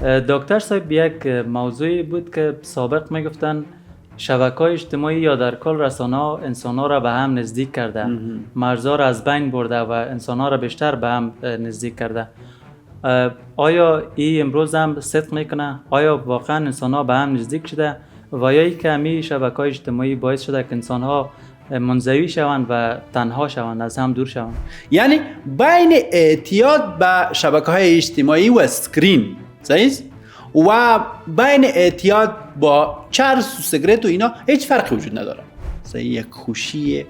دکتر صاحب یک موضوعی بود که سابق میگفتن شبکه‌های اجتماعی یا در کل رسانه‌ها انسان‌ها را به هم نزدیک کرده، مرزها را از بین برده و انسان‌ها را بیشتر به هم نزدیک کرده. آیا این امروز هم صدق میکنه؟ آیا واقعا انسان‌ها به هم نزدیک شده و یا ای که همین شبکه‌های اجتماعی باعث شده که انسان‌ها منزوی شوند و تنها شوند، از هم دور شوند؟ یعنی بین اعتیاد به شبکه‌های اجتماعی و اسکرین صحیح و بین اعتیاد با چرس و سیگرت و اینا هیچ فرقی وجود نداره. صحیح، یک خوشی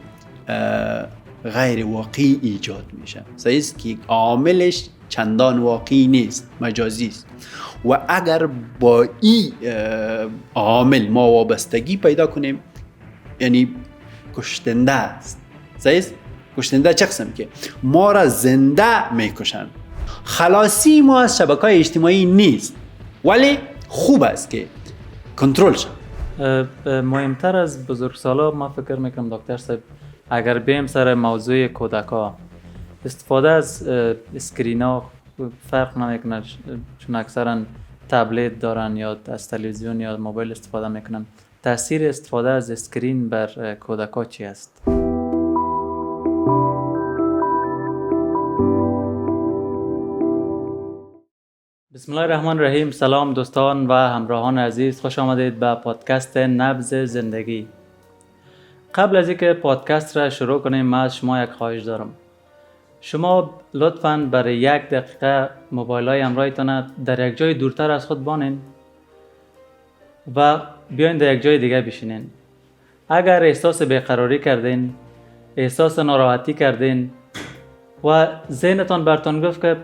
غیر واقعی ایجاد میشه. صحیح است که عاملش چندان واقعی نیست، مجازی است. و اگر با این عامل ما وابستگی پیدا کنیم، یعنی کشتنده است. صحیح است؟ کشتنده چه قسم که ما را زنده میکشن. خلاصی ما از شبکه‌های اجتماعی نیست، ولی خوب است که کنترل شد. مهمتر از بزرگسالا ما فکر میکنم دکتر صاحب، اگر بیم سر موضوع کودکا، استفاده از اسکرینا فرق نمیکنه، چون اکثرا تبلت دارن یا از تلویزیون یا موبایل استفاده میکنن. تاثیر استفاده از اسکرین بر کودکا چی است؟ بسم الله الرحمن الرحیم. سلام دوستان و همراهان عزیز، خوش آمدید به پادکست نبض زندگی. قبل از اینکه پادکست را شروع کنیم، من از شما یک خواهش دارم. شما لطفاً برای 1 دقیقه موبایل های همراهتان در یک جای دورتر از خود بانین و بیاین در یک جای دیگه بشینین. اگر احساس بیقراری کردین، احساس ناراحتی کردین و ذهنتان برتون گفت که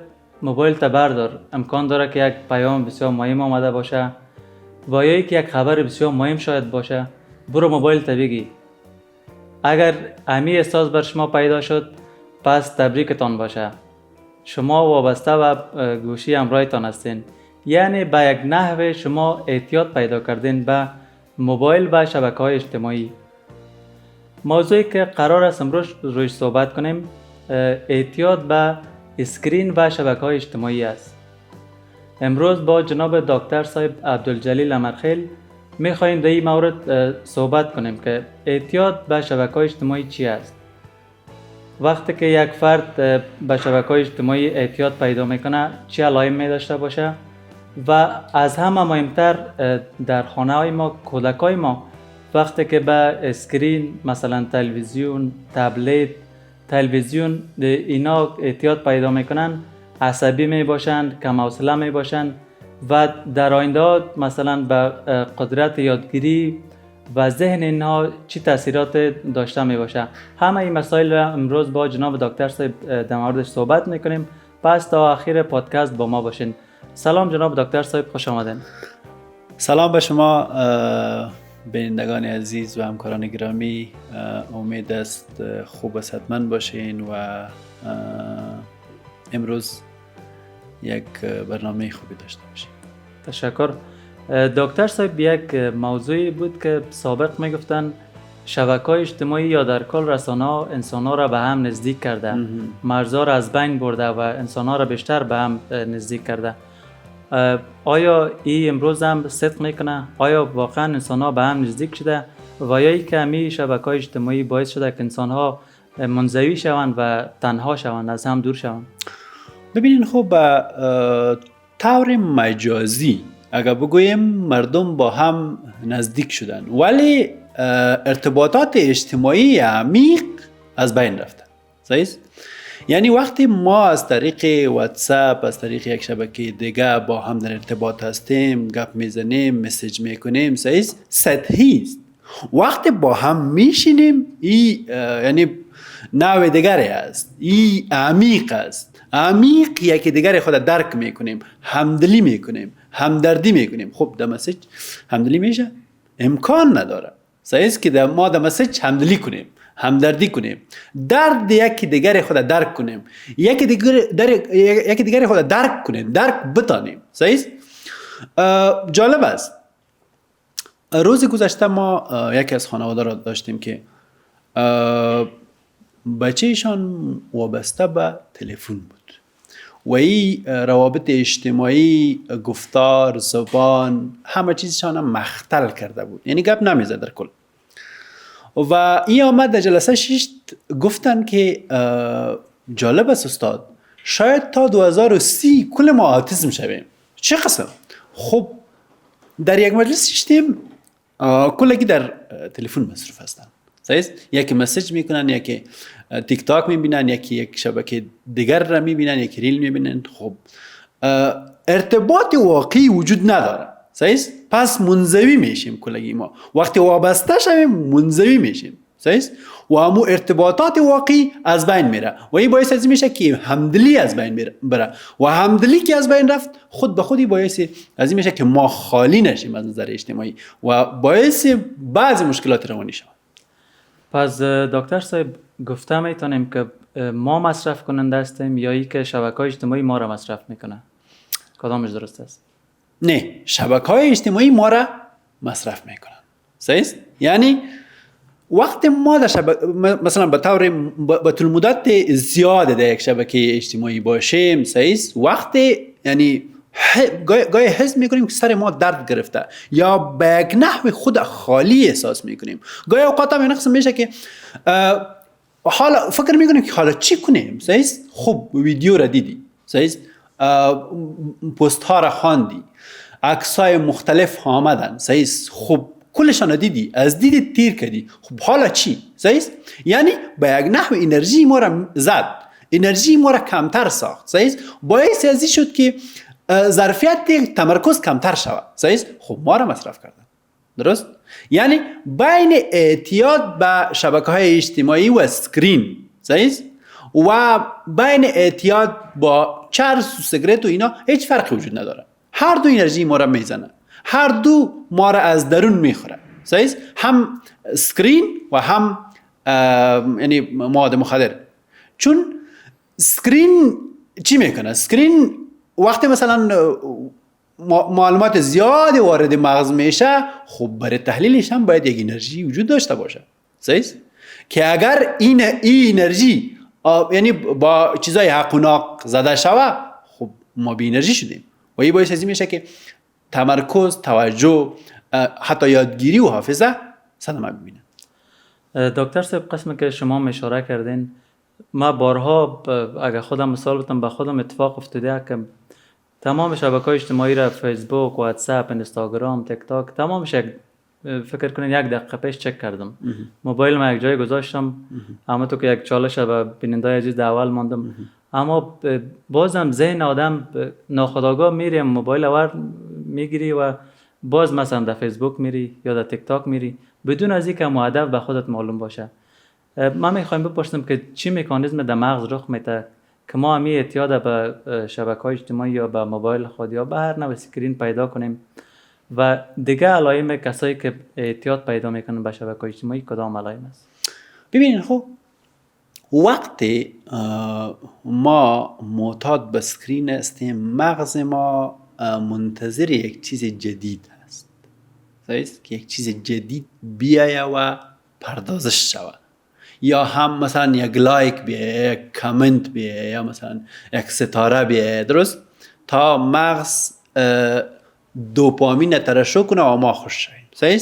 موبایل تا بردار، امکان داره که یک پیام بسیار مهم آمده باشه و یا که یک خبر بسیار مهم شاید باشه، برو موبایل تا بگی. اگر امی احساس بر شما پیدا شد، پس تبریکتان باشه، شما وابسته و گوشی همراهتان هستین. یعنی به یک نحو شما اعتیاد پیدا کردین به موبایل و شبکه‌های اجتماعی. موضوعی که قرار است امروز روش صحبت کنیم اعتیاد به اسکرین و شبکه‌های اجتماعی است. امروز با جناب دکتر صاحب عبدالجلیل امرخیل می‌خواهیم در این مورد صحبت کنیم که اعتیاد به شبکه‌های اجتماعی چی است. وقتی که یک فرد به شبکه‌های اجتماعی اعتیاد پیدا میکنه، چه علائم می داشته باشه و از همه مهمتر در خانه‌های ما، کودکای ما وقتی که به اسکرین، مثلا تلویزیون، تبلت، تلویزیون اینا اعتیاد پیدا میکنن، عصبی می باشند، کم حوصله می باشند و در آینده مثلا به قدرت یادگیری و ذهن اینها چی تاثیرات داشته می باشه. همه این مسائل را امروز با جناب دکتر صاحب در موردش صحبت میکنیم. پس تا آخر پادکست با ما باشین. سلام جناب دکتر صاحب، خوش آمدین. سلام به شما بینندگان عزیز و همکاران گرامی. امید است خوب و صحتمند باشین و امروز یک برنامه خوبی داشته باشین. تشکر. دکتر صاحب، یک موضوعی بود که سابق میگفتن شبکه‌های اجتماعی یا در کل رسانه‌ها انسان‌ها را به هم نزدیک کرده، مرزها را از بین برده و انسان‌ها را بیشتر به هم نزدیک کرده. آیا این امروز هم صدق میکنه؟ آیا واقعا انسان‌ها به هم نزدیک شده و یا ای که همین شبکه‌های اجتماعی باعث شده که انسان‌ها منزوی شوند و تنها شوند، از هم دور شوند؟ ببینین خب به طور مجازی اگر بگویم مردم با هم نزدیک شدن، ولی ارتباطات اجتماعی عمیق از بین رفتن. صحیح است؟ یعنی وقتی ما از طریق واتساپ، از طریق یک شبکه دیگه با هم در ارتباط هستیم، گپ میزنیم، مسیج میکنیم، صحیح است؟ سطحی است. وقتی با هم میشینیم، این یعنی نوع دیگری است، این عمیق است. عمیق یکی دیگر خود درک میکنیم، همدلی میکنیم، همدردی میکنیم. خب در مسیج همدلی میشه؟ امکان نداره. صحیح است که ما در مسیج همدلی کنیم، همدردی کنیم، درد یکی دیگر خود درک کنیم، یکی دیگر خود درک کنیم، درک بتانیم. صحیح است؟ جالب است. روز گذشته ما یکی از خانواده را داشتیم که بچه‌شان وابسته به تلفن بود و این روابط اجتماعی، گفتار، زبان، همه چیزشان مختل کرده بود، یعنی گپ نمیزد در کل. و این آمد در جلسه 6 گفتن که جالب است استاد، شاید تا 2030 کل ما آتیسم شویم. چه قسم؟ خب در یک مجلس شدیم کلگی در تلفن مصروف هستن، صحیح؟ یکی مسیج میکنن، یکی تیک تاک میبینن، یکی یک شبکه دیگر را میبینن، یکی ریل میبینن. خب ارتباط واقعی وجود نداره، صحیح؟ پس منزوی میشیم کلگی ما. وقتی وابسته شویم منزوی میشیم، صحیح؟ و همو ارتباطات واقعی از بین میره و این باعث از میشه که همدلی از بین بره و همدلی که از بین رفت خود به خودی باعث از میشه که ما خالی نشیم از نظر اجتماعی و باعث بعضی مشکلات روانی شود. پس دکتر صاحب گفته میتونیم که ما مصرف کننده هستیم یا ای که شبکه‌های اجتماعی ما را مصرف میکنه؟ کدامش درست است؟ نه، شبکه‌های اجتماعی ما را مصرف میکنن، صحیح؟ یعنی وقت ما در مثلا به طور به طول مدت زیاد در یک شبکه اجتماعی باشیم، صحیح؟ وقت یعنی گاهی حس میکنیم که سر ما درد گرفته یا به یک نحو خود خالی احساس میکنیم. گاهی اوقات هم این قسم میشه که حالا فکر میکنیم که حالا چی کنیم، صحیح؟ خب ویدیو را دیدی، صحیح؟ پست ها را خواندی، عکس های مختلف آمدن، صحیح؟ خب کلشان دیدی، از دید تیر کردی، خب حالا چی؟ صحیح؟ یعنی به یک نحو انرژی ما را زد، انرژی ما را کمتر ساخت، صحیح؟ باعث ازی شد که ظرفیت تمرکز کمتر شود، صحیح؟ خب ما را مصرف کردن، درست؟ یعنی بین اعتیاد به شبکه‌های اجتماعی و اسکرین، صحیح؟ و بین اعتیاد با چرس و سیگرت و اینا هیچ فرقی وجود نداره. هر دو انرژی ما را میزنه، هر دو ما را از درون میخوره، صحیح؟ هم اسکرین و هم یعنی مواد مخدر. چون اسکرین چی میکنه؟ اسکرین وقتی مثلا معلومات زیادی وارد مغز میشه، خب برای تحلیلش هم باید یک انرژی وجود داشته باشه، صحیح؟ که اگر این انرژی یعنی با چیزای حق و ناق زده شوه، خب ما بی انرژی شدیم و این باعث میشه که تمرکز، توجه، حتی یادگیری و حافظه صدمه ببینه. دکتر صاحب قسمی که شما اشاره کردین، ما بارها اگر خودم مثال بتم به خودم اتفاق افتاده که تمام شبکه‌های اجتماعی را، فیسبوک، واتساپ، اینستاگرام، تیک تاک، تمامش فکر کنین 1 دقیقه پیش چک کردم. موبایل ما یک جای گذاشتم، اما تو که یک چالش به بینندای عزیز اول ماندم، اما بازم ذهن آدم ناخودآگاه میری موبایل آور میگیری و باز مثلا در فیسبوک میری یا در تیک تاک میری بدون از اینکه مؤدب به خودت معلوم باشه. من میخوایم بپرسم که چی مکانیزم در مغز رخ میده که ما همی اعتیاد به شبکه‌های اجتماعی یا به موبایل خود یا به هر نوع اسکرین پیدا کنیم و دیگه علائم کسایی که اعتیاد پیدا میکنن به شبکه‌های اجتماعی کدام علائم است؟ ببینید خب وقتی ما معتاد به اسکرین هستیم، مغز ما منتظر یک چیز جدید هست، صحیح؟ که یک چیز جدید بیایه و پردازش شود، یا هم مثلا یک لایک بیایه، یک کامنت بیایه، یا مثلا یک ستاره بیایه، درست؟ تا مغز دوپامین ترشح کنه و ما خوش شویم، صحیح؟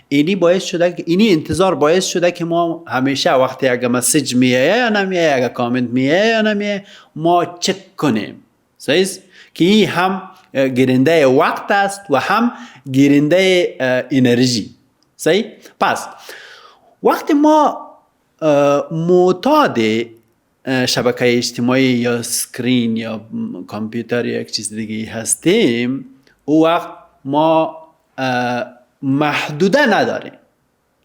اینی باعث شده که اینی انتظار باعث شده که ما همیشه وقتی اگه مسیج میایه یا نمیایه، اگه کامنت میایه یا نمیایه، ما چک کنیم، صحیح؟ که این هم گیرنده وقت است و هم گیرنده انرژی، صحیح؟ پس وقتی ما معتاد شبکه اجتماعی یا اسکرین یا کامپیوتر یا یک چیز دیگه هستیم، او وقت ما محدوده نداریم،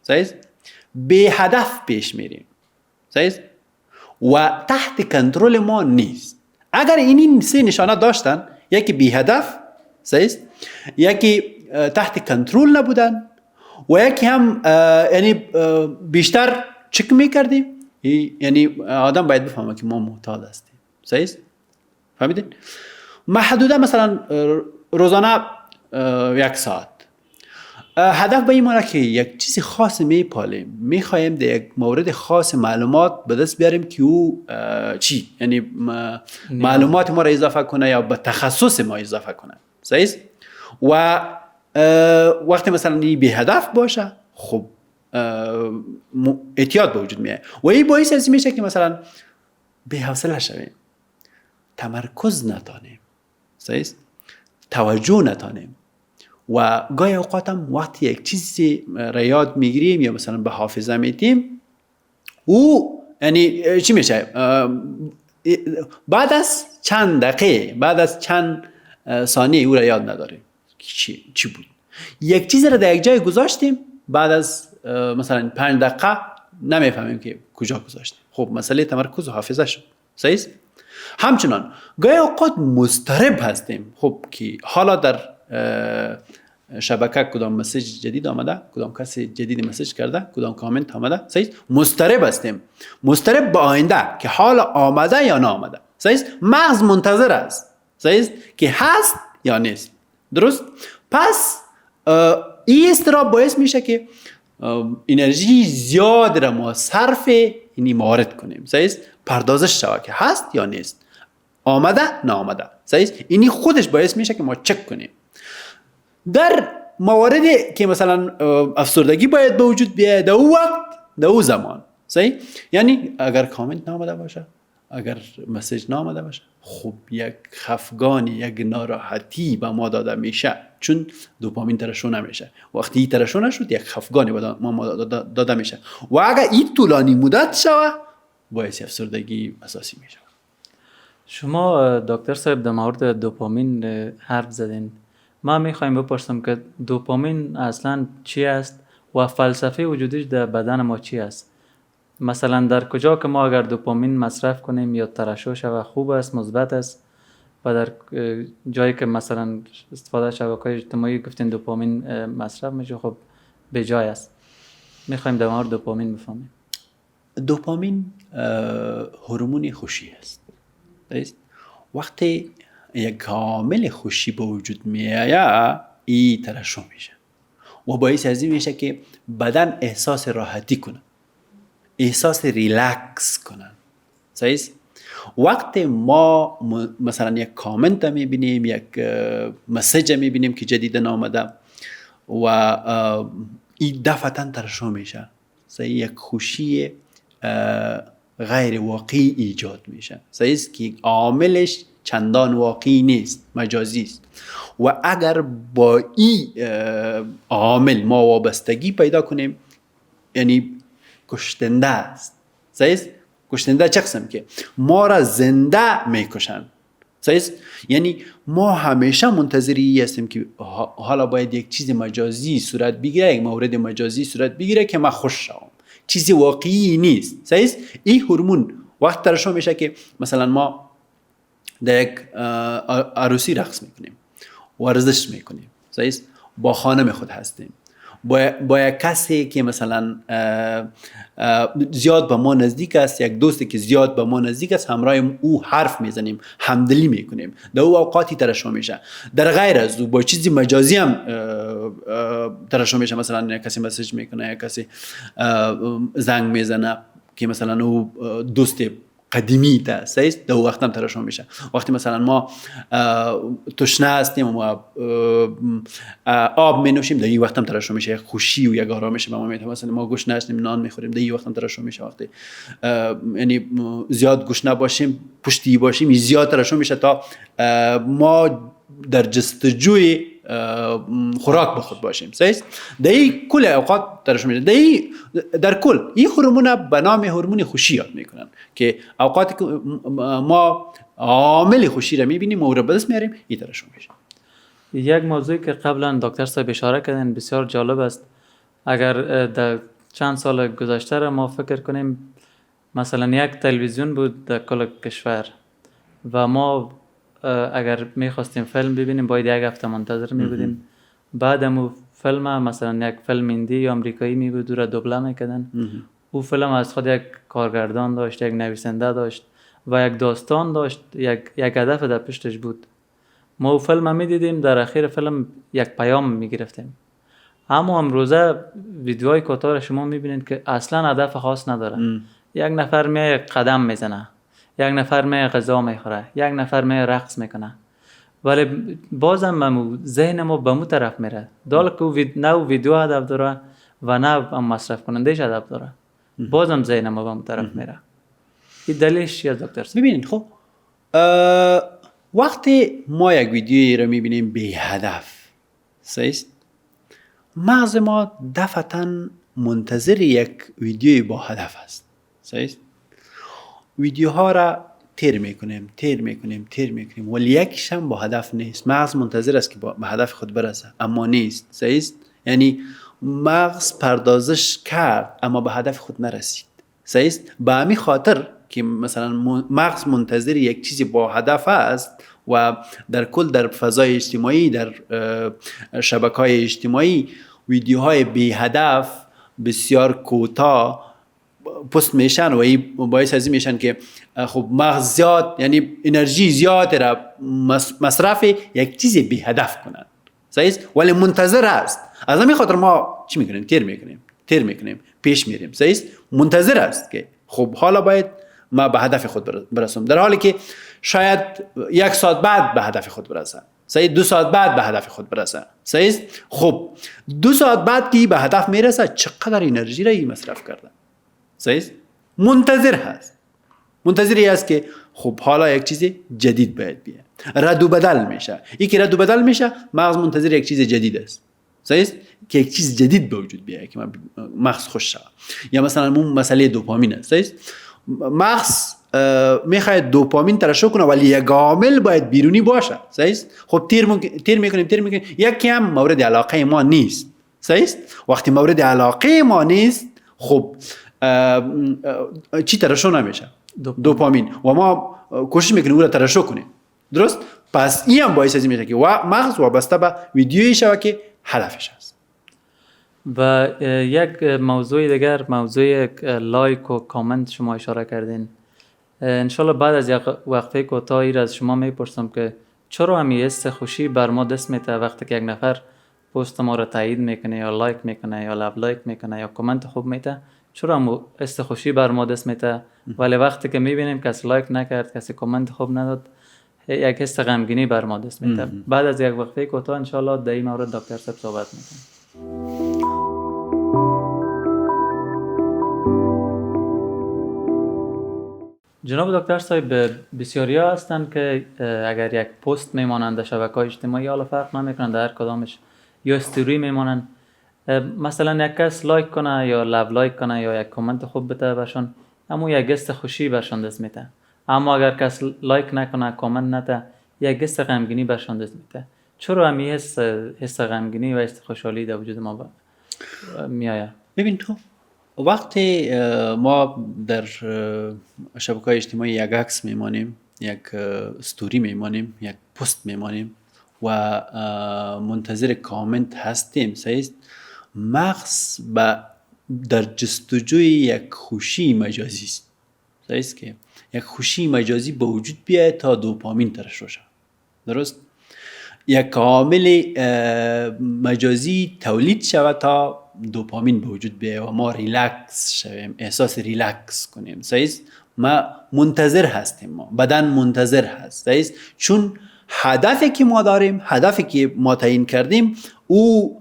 صحیح؟ به هدف پیش میریم، صحیح؟ و تحت کنترل ما نیست. اگر این سه نشانه داشتن، یکی بی هدف، صحیح؟ یکی تحت کنترل نبودن و یکی هم یعنی بیشتر چک میکردیم، یعنی آدم باید بفهمه که ما معتاد هستیم، صحیح؟ فهمیدین؟ محدوده مثلا روزانه 1 ساعت، هدف به این معنی که یک چیز خاص میپالیم، میخوایم در یک مورد خاص معلومات به دست بیاریم که او چی، یعنی معلومات ما را اضافه کنه یا به تخصص ما اضافه کنه. صحیح است؟ و وقتی مثلا این به هدف باشه، خب اعتیاد به وجود میاد و این باعث از میشه که مثلا به حوصله شویم، تمرکز نتانیم، صحیح است؟ توجه نتانیم و گاهی اوقات هم وقتی یک چیزی را یاد میگیریم یا مثلا به حافظه میتیم، او یعنی چی میشه، بعد از چند دقیقه، بعد از چند ثانیه او را یاد نداریم چی بود. یک چیز را در یک جای گذاشتیم، بعد از مثلا 5 دقیقه نمیفهمیم که کجا گذاشتیم. خب مسئله تمرکز و حافظه شد. صحیح است؟ همچنان گاهی اوقات مضطرب هستیم، خب که حالا در شبکه کدام مسیج جدید آمده، کدام کسی جدید مسیج کرده، کدام کامنت آمده، صحیح؟ مضطرب هستیم، مضطرب به آینده که حالا آمده یا نه آمده. صحیح؟ مغز منتظر است، صحیح؟ که هست یا نیست. درست؟ پس این اضطراب باعث میشه که انرژی زیاد را ما صرف اینی موارد کنیم. صحیح؟ پردازش شود که هست یا نیست، آمده نه آمده. صحیح؟ اینی خودش باعث میشه که ما چک کنیم. در مواردی که مثلا افسردگی باید به وجود بیاید در او وقت، در او زمان، صحیح؟ یعنی اگر کامنت نامده باشه، اگر مسیج نامده باشه، خب یک خفگانی، یک ناراحتی به ما داده میشه، چون دوپامین ترشح نمیشه. وقتی این ترشح نشد، یک خفگانی به ما داده میشه و اگر این طولانی مدت شوه، باعث افسردگی اساسی میشه. شما دکتر صاحب در مورد دوپامین حرف زدین. ما میخوایم بپرسم که دوپامین اصلا چی است و فلسفه وجودش در بدن ما چی است؟ مثلا در کجا که ما اگر دوپامین مصرف کنیم یا ترشح شود خوب است، مثبت است، و در جایی که مثلا استفاده شبکه‌های اجتماعی گفتین دوپامین مصرف میشه، خب به جای است. میخوایم در مورد دوپامین بفهمیم. دوپامین هورمون خوشی است. وقتی یک عامل خوشی به وجود میآید، این ترشح میشه و باعث از این میشه که بدن احساس راحتی کنه، احساس ریلکس کنن. صحیح؟ وقتی ما مثلا یک کامنت میبینیم، یک مسیج میبینیم که جدیدن آمده و این دفعتا ترشح میشه، صحیح؟ یک خوشی غیر واقعی ایجاد میشه. صحیح است که عاملش چندان واقعی نیست، مجازی است و اگر با این عامل ما وابستگی پیدا کنیم، یعنی کشنده است. صحیح است؟ کشنده چه قسم که ما را زنده میکشن. صحیح است؟ یعنی ما همیشه منتظری هستیم که حالا باید یک چیز مجازی صورت بگیره، یک مورد مجازی صورت بگیره که من خوش شوم، چیزی واقعی نیست. صحیح است؟ این هورمون وقت ترشح میشه که مثلا ما در یک عروسی رقص میکنیم، ورزش میکنیم، صحیح است؟ با خانم خود هستیم، با یک کسی که مثلا زیاد به ما نزدیک است، یک دوستی که زیاد به ما نزدیک است، همراه او حرف میزنیم، همدلی میکنیم، در او اوقاتی ترشح میشه. در غیر از او با چیزی مجازی هم ترشح میشه، مثلا کسی مسیج میکنه، کسی زنگ میزنه که مثلا او دوست قدیمی تا سیست، در وقت هم ترشح میشه. وقتی مثلا ما تشنه هستیم و آب می نوشیم، در این وقت هم ترشح میشه، یک خوشی و یک آرامش به ما میده. مثلا ما گوشت نشیم، نان میخوریم، در این وقت هم ترشح میشه. وقتی یعنی زیاد گوشت باشیم، پشتی باشیم، زیاد ترشح میشه تا ما در جستجوی خوراک به خود باشیم. صحیح؟ در این کل اوقات ترشح میشه. در کل این هورمون به نام هورمون خوشی یاد میکنن که اوقاتی که ما عامل خوشی را میبینیم و را به دست میاریم، این ترشح میشه. یک موضوعی که قبلا دکتر صاحب اشاره کردن بسیار جالب است. اگر در چند سال گذشته را ما فکر کنیم، مثلا یک تلویزیون بود در کل کشور و ما اگر میخواستیم فیلم ببینیم باید یک هفته منتظر میبودیم. بعد امو فیلم مثلا یک فیلم هندی یا امریکایی میبود و را دوبله میکردن. او فیلم از خود یک کارگردان داشت، یک نویسنده داشت و یک داستان داشت، یک هدف در پشتش بود. ما او فیلم میدیدیم، در اخیر فیلم یک پیام میگرفتیم. اما امروزه ویدیوهای کوتاه شما میبینید که اصلا هدف خاص نداره. یک نفر می قدم میزنه، یک نفر می غذا میخوره، یک نفر می رقص میکنه، ولی بازم ذهن ما به مو طرف میره. دال که نه ویدیو هدف داره و نه مصرف کنندهش هدف داره، بازم ذهن ما به مو طرف میره. این دلیلش چیه دکتر؟ ببینید خب وقتی ما یک ویدیویی رو میبینیم بی هدف، صحیح، مغز ما دفعتاً منتظر یک ویدیوی با هدف است. صحیح، ویدیوها را تیر میکنیم ولی یکیش هم با هدف نیست. مغز منتظر است که به هدف خود برسه اما نیست. صحیح، یعنی مغز پردازش کرد اما به هدف خود نرسید. صحیح، به همین خاطر که مثلا مغز منتظر یک چیزی با هدف است و در کل در فضای اجتماعی، در شبکه‌های اجتماعی ویدیوهای بی هدف بسیار کوتاه پست میشن و این باعث از این میشن که خب مغز زیاد، یعنی انرژی زیاد را مصرف یک چیز بی هدف کنند. صحیح، ولی منتظر است. از همین خاطر ما چی میکنیم؟ تیر میکنیم پیش میریم. صحیح، منتظر است که خب حالا باید ما به هدف خود برسم، در حالی که شاید 1 ساعت بعد به هدف خود برسه. صحیح، 2 ساعت بعد به هدف خود برسه. صحیح، خب 2 ساعت بعد که به هدف میرسه چقدر انرژی را مصرف کرده. صحیح، منتظر هست، منتظری است که خب حالا یک چیز جدید باید بیاد. رد و بدل میشه. این که رد و بدل میشه، مغز منتظر یک چیز جدید است. صحیح، که یک چیز جدید به وجود بیاد که مغز خوش شود. یا مثلا اون مسئله دوپامین است. صحیح، مغز میخواد دوپامین ترشح کنه ولی یک عامل باید بیرونی باشه. صحیح، خب تیر میکنیم یکی هم مورد علاقه ما نیست. صحیح، وقتی مورد علاقه ما نیست خب چی ترشح نمیشه؟ دوپامین. و ما کوشش میکنیم اون رو ترشح کنیم. درست؟ پس این هم باعث از این میشه که مغز وابسته به ویدیویی شود که هدفش است. و یک موضوع دیگر، موضوع لایک و کامنت شما اشاره کردین. انشالله بعد از یک وقفه کوتاهی را از شما میپرسم که چرا همی حس خوشی بر ما دست میده وقتی که یک نفر پست ما را تایید میکنه یا لایک میکنه یا لب لایک میکنه یا کامنت خوب میده؟ چرا هم حس خوشی بر ما دست میده ولی وقتی که میبینیم کسی لایک نکرد، کسی کامنت خوب نداد، یک حس غمگینی بر ما دست میده؟ بعد از یک وقفه کوتاه انشالله در این مورد دکتر صاحب صحبت میکنیم. جناب دکتر صاحب، بسیاری ها هستند که اگر یک پست میمانند در شبکه‌های اجتماعی، حالا فرق نمیکنند در هر کدامش، یا استوری میمانند، مثلا یک کس لایک کنه یا لب لایک کنه یا یک کامنت خوب بده برشان، اما یک گست خوشی برشان دست میده. اما اگر کس لایک نکنه، کامنت نده، یک گست غمگینی برشان دست میده. چرا همین حس غمگینی و حس خوشحالی در وجود ما میآید؟ ببین تو وقتی ما در شبکه‌های اجتماعی یک عکس میمانیم، یک استوری میمانیم، یک پست میمانیم و منتظر کامنت هستیم، صحیح، مغز در جستجوی یک خوشی مجازی است. صحیح که یک خوشی مجازی به وجود بیاید تا دوپامین ترشح شود. درست؟ یک عامل مجازی تولید شود تا دوپامین به وجود بیاید و ما ریلکس شویم، احساس ریلکس کنیم. صحیح؟ ما منتظر هستیم، ما بدن منتظر هست. صحیح؟ چون هدفی که ما داریم، هدفی که ما تعیین کردیم، او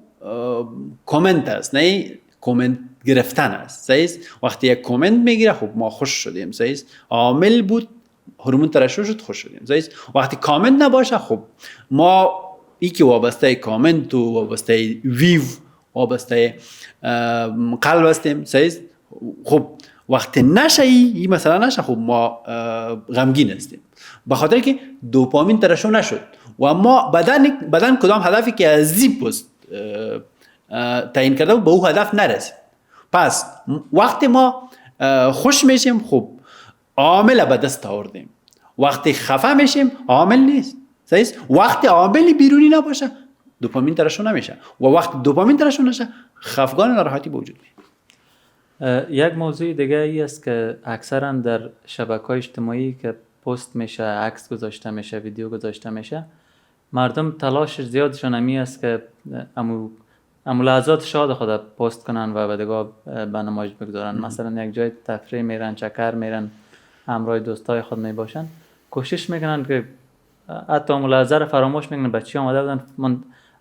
کامنت است، نه کامنت گرفتن است. صحیح؟ وقتی یک کامنت میگیره خب ما خوش شدیم. صحیح؟ عامل بود، هورمون ترشح شد، خوش شدیم. صحیح؟ وقتی کامنت نباشه خب ما ای که وابسته کامنت و وابسته ویو، وابسته قلب هستیم. صحیح؟ خب وقتی نشه این مثلا نشه خب ما غمگین هستیم، به خاطر که دوپامین ترشح نشد و ما بدن کدام هدفی که از این پست تعیین کرده به او هدف نرسید. پس وقتی ما خوش میشیم خب عامل به دست آوردیم، وقتی خفه میشیم عامل نیست. صحیح؟ وقتی عاملی بیرونی نباشه دوپامین ترشح نمیشه و وقتی دوپامین ترشح نشه خفگان ناراحتی به وجود میاد. یک موضوع دیگه ای است که اکثرا در شبکه‌های اجتماعی که پست میشه، عکس گذاشته میشه، ویدیو گذاشته میشه، مردم تلاش زیادشون همی است که ملاحظات شاد خود پست کنن و بعدگاه به نمایش بگذارن. مثلا یک جای تفریح میرن، چکر میرن، همراه دوستای خود میباشن، کوشش میکنن که حتی ملاحظه رو فراموش میکنن بچه آمده بودن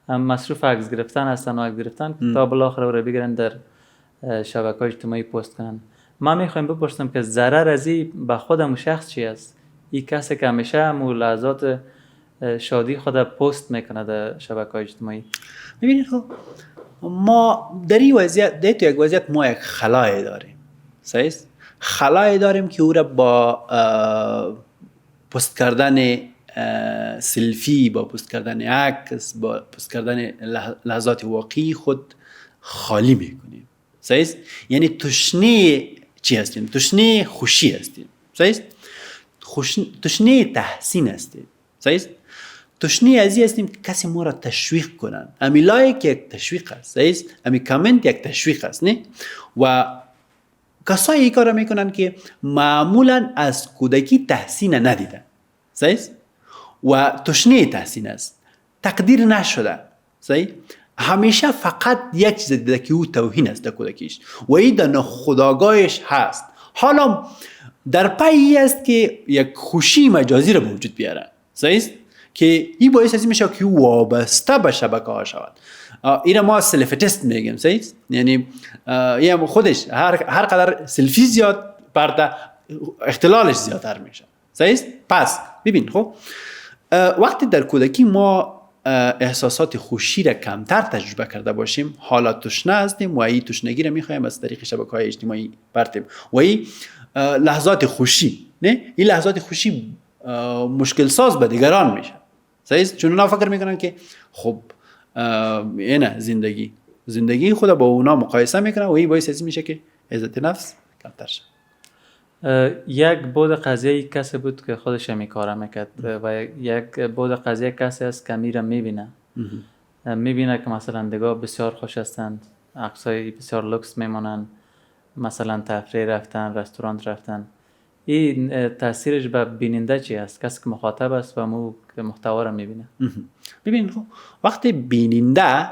من مصروف عکس گرفتن هستن و عکس گرفتن تا بالاخره رو بگیرن در شبکه‌های اجتماعی پست کنن. ما میخوایم بپرسیم که ضرر از این به خودمون شخص چی است؟ این کسی که همیشه ملاحظات شادی خود پست میکنه در شبکه‌های اجتماعی. ببینید خب ما در این وضعیت، در یک وضعیت ما یک خلای داریم، صحیح است؟ خلای داریم که او را با پست کردن سلفی، با پست کردن عکس، با پست کردن لحظات واقعی خود خالی میکنیم، صحیح است؟ یعنی تشنه چی هستیم؟ تشنه خوشی هستیم، صحیح است؟ تشنه تحسین هستیم، صحیح است؟ تشنه ازی هستیم که کسی ما را تشویق کنن. امی لایک یک تشویق است، صحیح است؟ امی کامنت یک تشویق است، نه؟ و کسایی این کار را میکنن که معمولا از کودکی تحسین ندیدن، صحیح است؟ و تشنه تحسین است، تقدیر نشده، صحیح؟ همیشه فقط یک چیز دیده که او توهین است در کودکیش و این در ناخودآگاهش هست. حالا در پی است که یک خوشی مجازی را به وجود بیاره، صحیح است؟ که این باعث از این میشه که او وابسته به شبکه ها شود. این ما سلف تست میگیم، صحیح است؟ یعنی یه خودش هر قدر سلفی زیاد برده اختلالش زیادتر میشه، صحیح است؟ پس ببین خب وقتی در کودکی ما احساسات خوشی را کمتر تجربه کرده باشیم، حالا تشنه هستیم و این تشنگی را میخوایم از طریق شبکه‌های اجتماعی برتیم و این لحظات خوشی، نه؟ این لحظات خوشی مشکل ساز به دیگران میشه، صحیح است؟ چون اونا فکر میکنن که خب اینه زندگی خود با اونا مقایسه میکنن و این باعث میشه که عزت نفس کمتر شه. یک بود قضیه کسی بود که خودش می کاره میکرد و یک بود قضیه کسی است که میره میبینه که مثلا دیگه بسیار خوش هستند، عکسای بسیار لوکس میمونن، مثلا تفریح رفتن، رستوران رفتن. این تاثیرش به بیننده چی است؟ کسی که مخاطب است و مو که محتوا رو میبینه. ببین وقتی بیننده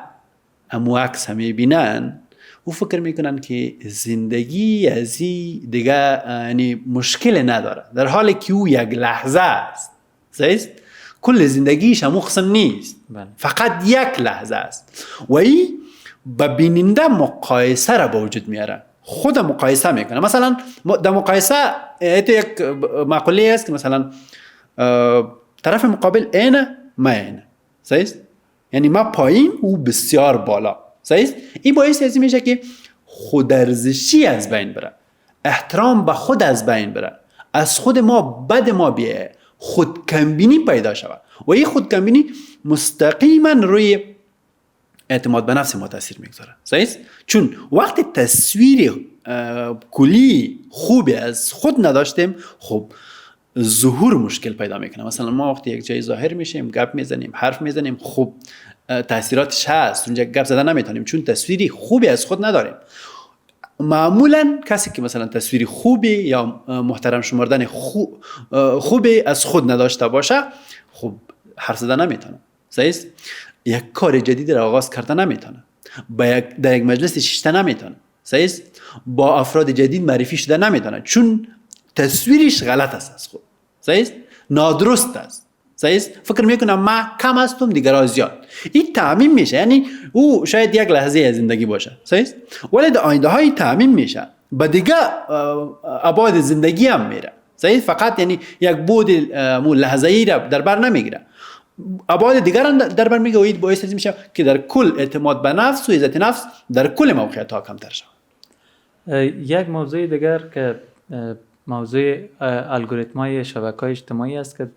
امو عکس میبینن او فکر میکنن که زندگی ازی دیگه یعنی مشکل نداره، در حالی که او یک لحظه است، صحیح است؟ کل زندگیش همو قسم نیست، فقط یک لحظه است و این با بیننده مقایسه را به وجود میاره، خود مقایسه میکنه. مثلا در مقایسه یک مقوله است که مثلا طرف مقابل اینه ما اینه، صحیح است؟ یعنی ما پایین او بسیار بالا، صحیح است؟ این باعث از این میشه که خودارزشی از بین بره، احترام به خود از بین بره، از خود ما بد ما بیایه، خودکمبینی پیدا شود و این خودکمبینی مستقیما روی اعتماد به نفس ما تاثیر میگذاره، صحیح است؟ چون وقتی تصویر کلی خوبی از خود نداشتیم خب ظهور مشکل پیدا میکنه. مثلا ما وقتی یک جای ظاهر میشیم، گپ میزنیم، حرف میزنیم، خب تاثیراتش هست، اونجا گپ زدن نمیتونیم چون تصویری خوبی از خود نداریم. معمولا کسی که مثلا تصویری خوبی یا محترم شمردن خوبی از خود نداشته باشه خب حرف زدن نمیتونه، صحیح است؟ یک کار جدید را آغاز کردن نمیتونه، در یک مجلس شیشته نمیتونه، صحیح است؟ با افراد جدید معرفی شده نمیتونه چون تصویرش غلط است از خود، صحیح است؟ نادرست است، صحیح است؟ فکر میکنم ما کم هستم دیگران زیاد. این تعمیم میشه، یعنی او شاید یک لحظه از زندگی باشه، صحیح است؟ ولی در آینده های تعمیم میشه با دیگه ابعاد زندگی هم میره، صحیح؟ فقط یعنی یک بود لحظه ای را در بر نمیگیره، ابعاد دیگر در بر میگه و این باعث میشه که در کل اعتماد به نفس و عزت نفس در کل موقعیت ها کمتر شود. یک موضوع دیگر که موضوع الگوریتم‌های شبکه‌های اجتماعی است که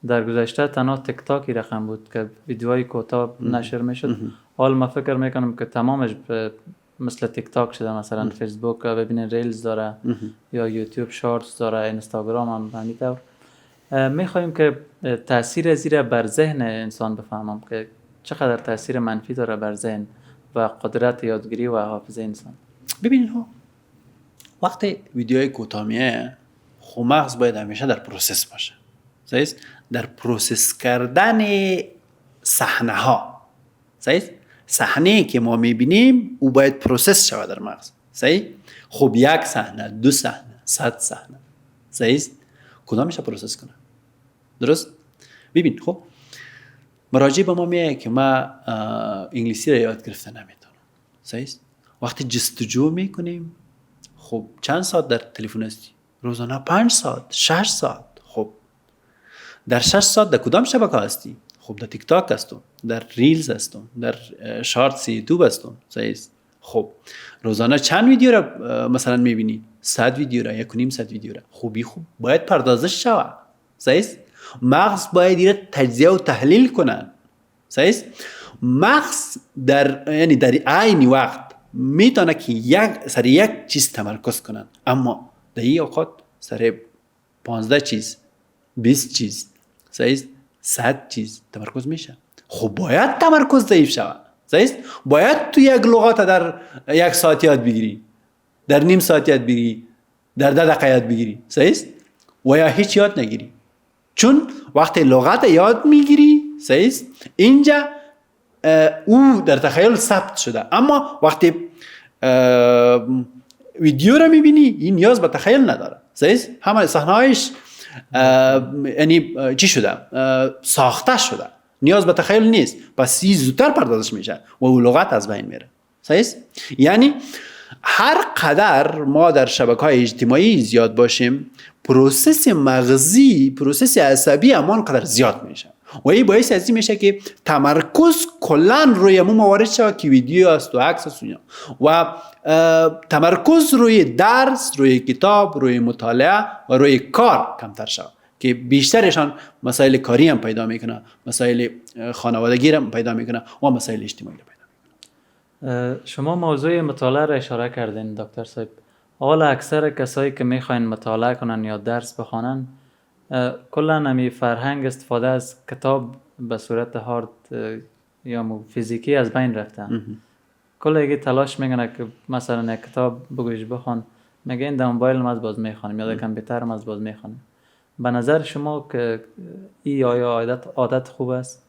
در گذشته تنها تیک تاکی رقم بود که ویدیوهای کوتاه نشر میشد. حال ما فکر میکنم که تمامش مثل تیک تاک شده، مثلا فیسبوک ببینید ریلز داره یا یوتیوب شارتس داره، اینستاگرام هم همینطور. میخوایم که تاثیر زیر بر ذهن انسان بفهمم که چقدر تاثیر منفی داره بر ذهن و قدرت یادگیری و حافظه انسان. ببینید وقتی ویدیوهای کوتاه میه خب مغز باید همیشه در پروسس باشه، صحیح است؟ در پروسس کردن صحنه ها، صحیح است؟ صحنه که ما میبینیم او باید پروسس شود در مغز. صحیح؟ خب یک صحنه، 2 صحنه، 100 صحنه، صحیح است؟ کدامش پروسس کنه؟ درست؟ ببین خب مراجع به ما میگه که ما انگلیسی را یاد گرفته نمیتونم. صحیح است؟ وقتی جستجو میکنیم خب چند ساعت در تلفن هستی؟ روزانه 5 ساعت، 6 ساعت. خب در 6 ساعت در کدام شبکه هستی؟ خب در تیک تاک هستم، در ریلز هستم، در شارتس یوتیوب هستم. صحیح است؟ خب روزانه چند ویدیو را مثلا میبینی؟ 100 ویدیو را، 1.5 ویدیو را. خوب باید پردازش شود. صحیح است؟ مغز باید ایره تجزیه و تحلیل کنن. صحیح است؟ مغز یعنی در عین وقت میتونه که سر یک چیز تمرکز کنن، اما در این اوقات سر 15 چیز، 20 چیز، صحیح است؟ 100 چیز تمرکز میشه. خب باید تمرکز ضعیف شود. صحیح است؟ باید تو یک لغات در 1 ساعت یاد بگیری، در نیم ساعت یاد بگیری، در 10 دقیقه یاد بگیری. صحیح است؟ و یا هیچ یاد نگیری. چون وقتی لغت یاد میگیری، صحیح است، اینجا او در تخیل ثبت شده، اما وقتی ویدیو رو میبینی این نیاز به تخیل نداره. صحیح است؟ همه صحنه‌هایش یعنی چی شده؟ ساخته شده، نیاز به تخیل نیست، پس زودتر پردازش میشه و او لغت از بین میره. صحیح است؟ یعنی هر قدر ما در شبکه‌های اجتماعی زیاد باشیم، پروسس مغزی، پروسس عصبی همان قدر زیاد میشه و این باعث از این میشه که تمرکز کلا روی مو موارد شود که ویدیو است و عکس است و تمرکز روی درس، روی کتاب، روی مطالعه و روی کار کمتر شود که بیشترشان مسائل کاری هم پیدا میکنه، مسائل خانوادگی هم پیدا میکنه و مسائل اجتماعی هم پیدا میکنه. شما موضوع مطالعه را اشاره کردین دکتر صاحب. حالا اکثر کسایی که میخواین مطالعه کنن یا درس بخوانن کلا همی فرهنگ استفاده از کتاب به صورت هارد یا فیزیکی از بین رفتن. کلا یکی تلاش میکنه که مثلا یک کتاب بگویش بخوان، میگه این در موبایل از باز میخوانم یا در کامپیوتر از باز میخوانم. به نظر شما که این آیا عادت خوب است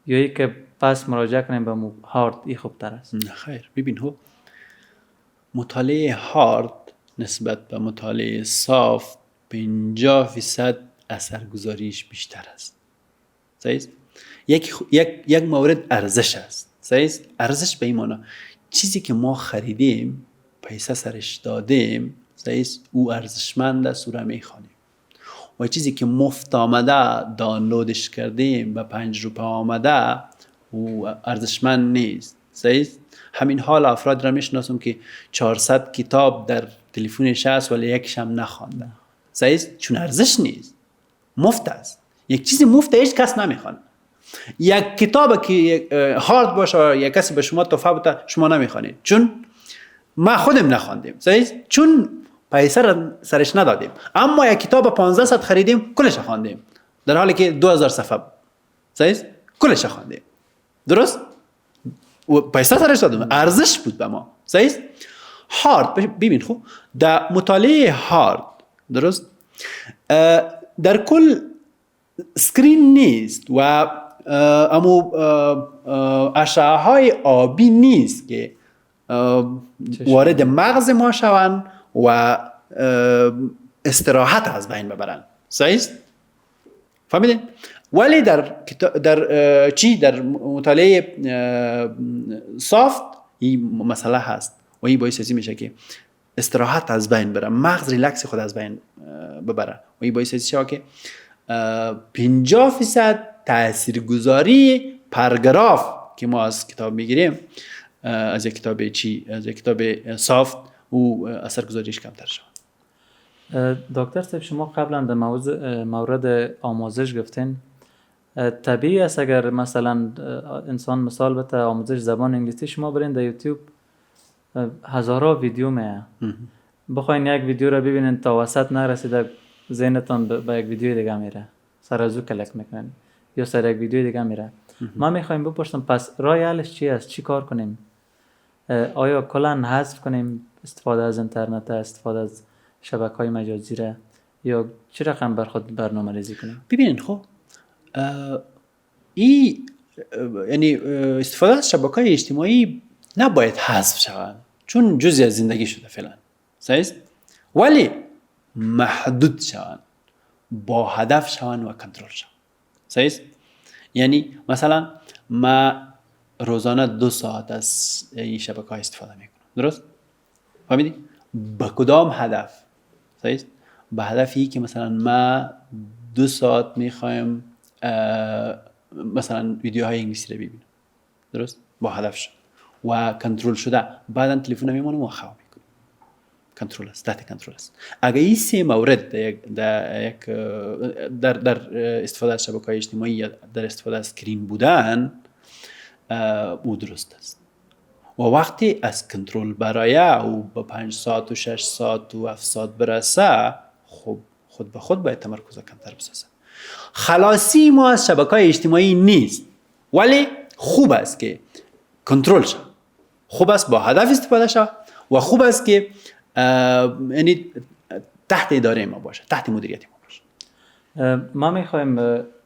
یا ای که پس مراجعه کنیم به هارد ای خوب تر است؟ خیر، ببین مطالعه هارد نسبت به مطالعه سافت 50% اثرگذاریش بیشتر است. صحیح است؟ یک مورد ارزش است. صحیح است؟ ارزش به این معنی چیزی که ما خریدیم، پیسه سرش دادیم، صحیح است، او ارزشمند است و را میخوانیم. و چیزی که مفت آمده دانلودش کردیم و 5 روپه آمده او ارزشمند نیست. صحیح است؟ همین حال افراد را میشناسم که 400 کتاب در تلفنش هست ولی یکش هم نخوانده. صحیح است؟ چون ارزش نیست، مفت است. یک چیز مفت هیچ کس نمیخوانه. یک کتاب که هارد باشه یک کسی به شما تحفه بده شما نمیخوانید، چون ما خودم نخواندیم. صحیح است؟ چون پیسه را سرش ندادیم. اما یک کتاب 15 صد خریدیم کلش خواندیم در حالی که 2000 صفحه. صحیح است؟ کلش خواندیم. درست؟ و پیسه سرش دادیم، ارزش بود به ما. صحیح است؟ هارد ببین در مطالعه هارد، درست، در کل سکرین نیست و امو اشعه های آبی نیست که وارد مغز ما شوند و استراحت از بین ببرن. صحیح است؟ فهمیدین؟ ولی در مطالعه سافت این مسئله هست و این باعث میشه که استراحت از بین بره، مغز ریلکس خود از بین ببره و این باعث میشه که 50% تاثیرگذاری پاراگراف که ما از کتاب میگیریم از یک کتاب سافت و اثرگذاریش کمتر شود. دکتر صاحب شما قبلا در مورد آموزش گفتین. طبیعی است اگر مثلا انسان مثال بده آموزش زبان انگلیسی، شما برین در یوتیوب هزارها ویدیو میه، بخواین یک ویدیو را ببینین تا وسط نرسیده ذهنتان به یک ویدیو دیگه میره، سر از او کلک میکنین یا سر یک ویدیو دیگه میره. ما میخوایم بپرسیم پس راه حلش چی است؟ چی کار کنیم؟ آیا کلا حذف کنیم استفاده از اینترنت، استفاده از شبکه‌های مجازی را، یا چه رقم بر خود برنامه ریزی کنیم؟ ببینین این یعنی استفاده از شبکه‌های اجتماعی نباید حذف شوند چون جزئی از زندگی شده فعلا صحیح است، ولی محدود شوند، با هدف شوند و کنترل شوند صحیح است. یعنی مثلا ما روزانه 2 ساعت از این شبکه‌ها استفاده میکنم، درست؟ فهمیدی؟ با کدام هدف؟ صحیح است؟ به هدفی که مثلا ما 2 ساعت میخوایم مثلا ویدیوهای انگلیسی رو ببینم، درست؟ با هدف شد و کنترل شده، بعدا تلفن میمونم و خواب میکنم، کنترل است، تحت کنترل است. اگه این 3 مورد در استفاده از شبکه‌های اجتماعی یا در استفاده از اسکرین بودن او درست است. و وقتی از کنترل برای او به 5 ساعت و 6 ساعت و 7 ساعت برسه، خب خود به خود باید تمرکز کمتر بسازه. خلاصی ما از شبکه‌های اجتماعی نیست، ولی خوب است که کنترل شد، خوب است با هدف استفاده شد و خوب است که یعنی تحت اداره ما باشه، تحت مدیریت ما باشه. ما میخوایم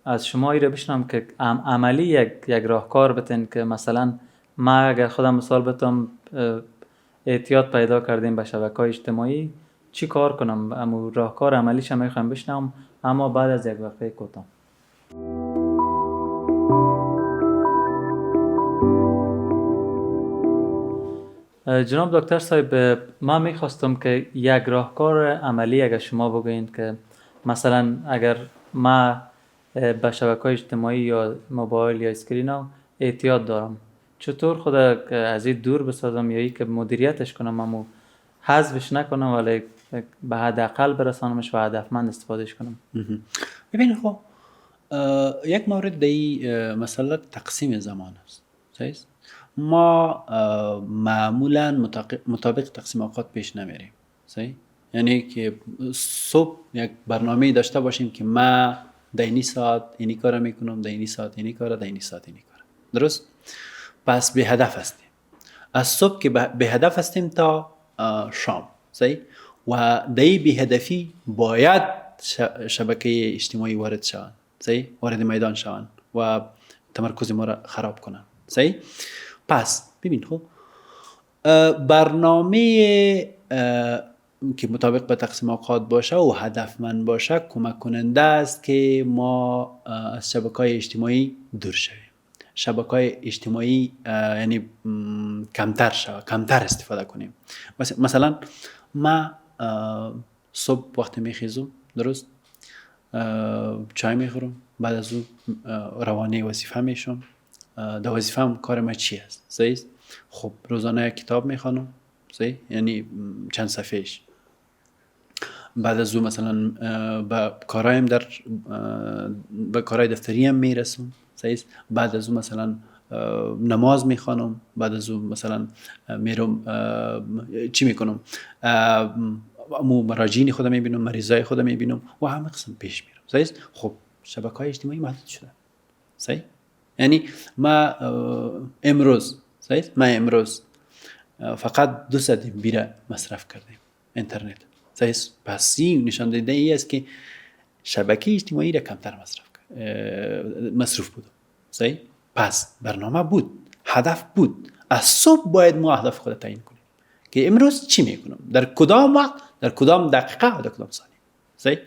از شما ایره بشنم که عملی یک راهکار بتین که مثلا ما اگر خودم مثال بتم اعتیاد پیدا کردیم به شبکه‌های اجتماعی چی کار کنم، اما راهکار عملیش هم میخوایم بشنم، اما بعد از یک وقفه کوتاه. جناب دکتر صاحب، ما میخواستم که یک راهکار عملی اگر شما بگوین که مثلا اگر ما به شبکه‌های اجتماعی یا موبایل یا اسکرین ها اعتیاد دارم، چطور خود از این دور بسازم یا ای که مدیریتش کنم اما حذفش نکنم ولی به حداقل برسانمش و هدفمند استفادهش کنم؟ ببین خب یک مورد دی مسئله تقسیم زمان است. صحیح است؟ ما معمولا مطابق تقسیم اوقات پیش نمیریم. صحیح؟ یعنی که صبح یک برنامه داشته باشیم که ما در این ساعت اینی کار میکنم، در این ساعت اینی کار، در این ساعت اینی کار. درست؟ پس به هدف هستیم. از صبح که به هدف هستیم تا شام. صحیح؟ و در این به هدفی باید شبکه اجتماعی وارد شوند. صحیح؟ وارد میدان شوند و تمرکز ما را خراب کنند. صحیح؟ پس ببین خب برنامه که مطابق به تقسیم اوقات باشه و هدفمند باشه کمک کننده است که ما از شبکه‌های اجتماعی دور شویم. شبکه‌های اجتماعی یعنی کمتر استفاده کنیم. مثلا ما صبح وقتی میخیزم، درست؟ چای میخورم، بعد از اون روانه وظیفه میشم. در وظیفه هم کار ما چی است؟ صحیح است؟ خب روزانه کتاب میخوانم، صحیح؟ یعنی چند صفحهش. بعد از اون مثلا به کارایم به کارهای دفتریم میرسم، صحیح است؟ بعد از اون مثلا نماز میخوانم، بعد از اون مثلا میرم چی میکنم؟ مراجعین خودم میبینم، مریضای خودم میبینم و همه قسم پیش میرم. صحیح است؟ خب شبکه‌های اجتماعی محدود شده. صحیح؟ یعنی ما امروز، صحیح؟ ما امروز فقط 2 ساعت بیره مصرف کردیم اینترنت. صحیح؟ پس این نشان دهنده ای است که شبکه اجتماعی را کمتر مصرف بود. صحیح؟ پس برنامه بود، هدف بود. از صبح باید ما هدف خود تعیین کنیم که امروز چی میکنم، در کدام وقت، در کدام دقیقه و در کدام ثانیه. صحیح؟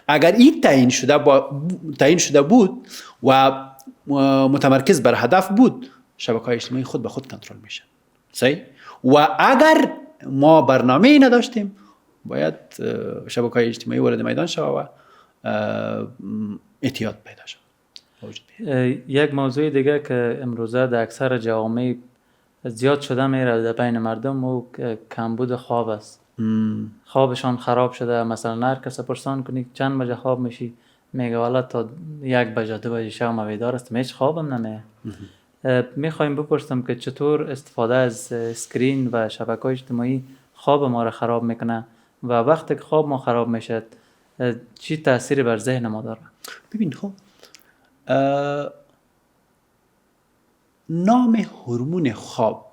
اگر این تعیین شده بود و متمرکز بر هدف بود، شبکه‌های اجتماعی خود به خود کنترل میشه. صحیح؟ و اگر ما برنامه‌ای نداشتیم، باید شبکه‌های اجتماعی وارد میدان شود و اعتیاد پیدا شود. یک موضوع دیگه که امروزه در اکثر جوامع زیاد شده میره در بین مردم و کمبود خواب است. خوابشان خراب شده. مثلا هر کس پرسان کنی چند بجه خواب میشی، میگه والا تا 1 بجه 2 بجه شب ما بیدار هستم، هیچ خوابم نمیاد. میخوایم بپرسم که چطور استفاده از اسکرین و شبکه‌های اجتماعی خواب ما را خراب میکنه و وقتی که خواب ما خراب میشه چی تأثیری بر ذهن ما داره؟ ببین خب نام هورمون خواب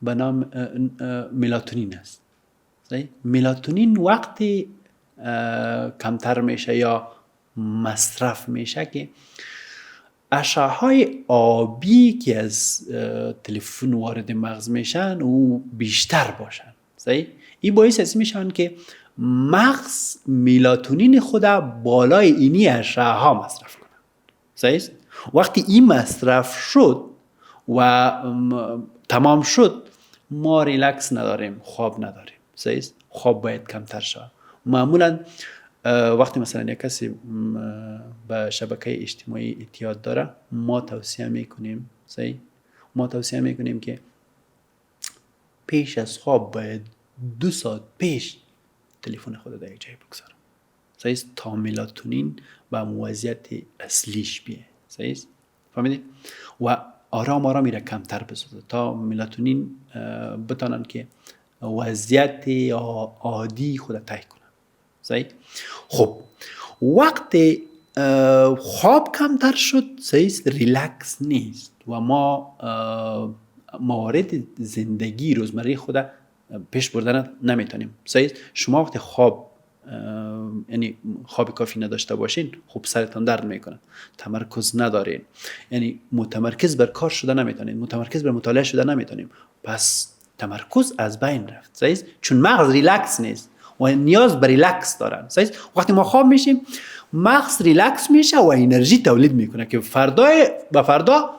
به نام ملاتونین است. ملاتونین وقتی کمتر میشه یا مصرف میشه که اشعه‌های آبی که از تلفن وارد مغز میشن او بیشتر باشن. صحیح؟ این باعث از میشن که مغز ملاتونین خود بالای اینی اشعه‌ها مصرف کنه. صحیح؟ وقتی این مصرف شد و تمام شد ما ریلکس نداریم، خواب نداریم. صحیح؟ خواب باید کمتر شود. معمولا وقتی مثلا یک کسی به شبکه اجتماعی اعتیاد داره ما توصیه میکنیم، صحیح؟ ما توصیه میکنیم که پیش از خواب باید 2 ساعت پیش تلفن خود در یک جای بگذاره. صحیح؟ تا ملاتونین به وضعیت اصلیش بیه. صحیح؟ فهمیدید؟ و آرام آرام میره کمتر بسازه تا ملاتونین بتانن که وضعیت عادی خود طی کنن. صحیح؟ خب وقتی خواب کمتر شد صحیح ریلکس نیست و ما موارد زندگی روزمره خود پیش بردن نمیتونیم. صحیح؟ شما وقتی خواب یعنی خواب کافی نداشته باشین خب سرتان درد میکنه، تمرکز ندارین، یعنی متمرکز بر کار شده نمیتونین، متمرکز بر مطالعه شده نمیتونیم، پس تمرکز از بین رفت. صحیح؟ چون مغز ریلکس نیست و نیاز به ریلکس دارن. صحیح؟ وقتی ما خواب میشیم مغز ریلکس میشه و انرژی تولید میکنه که فردا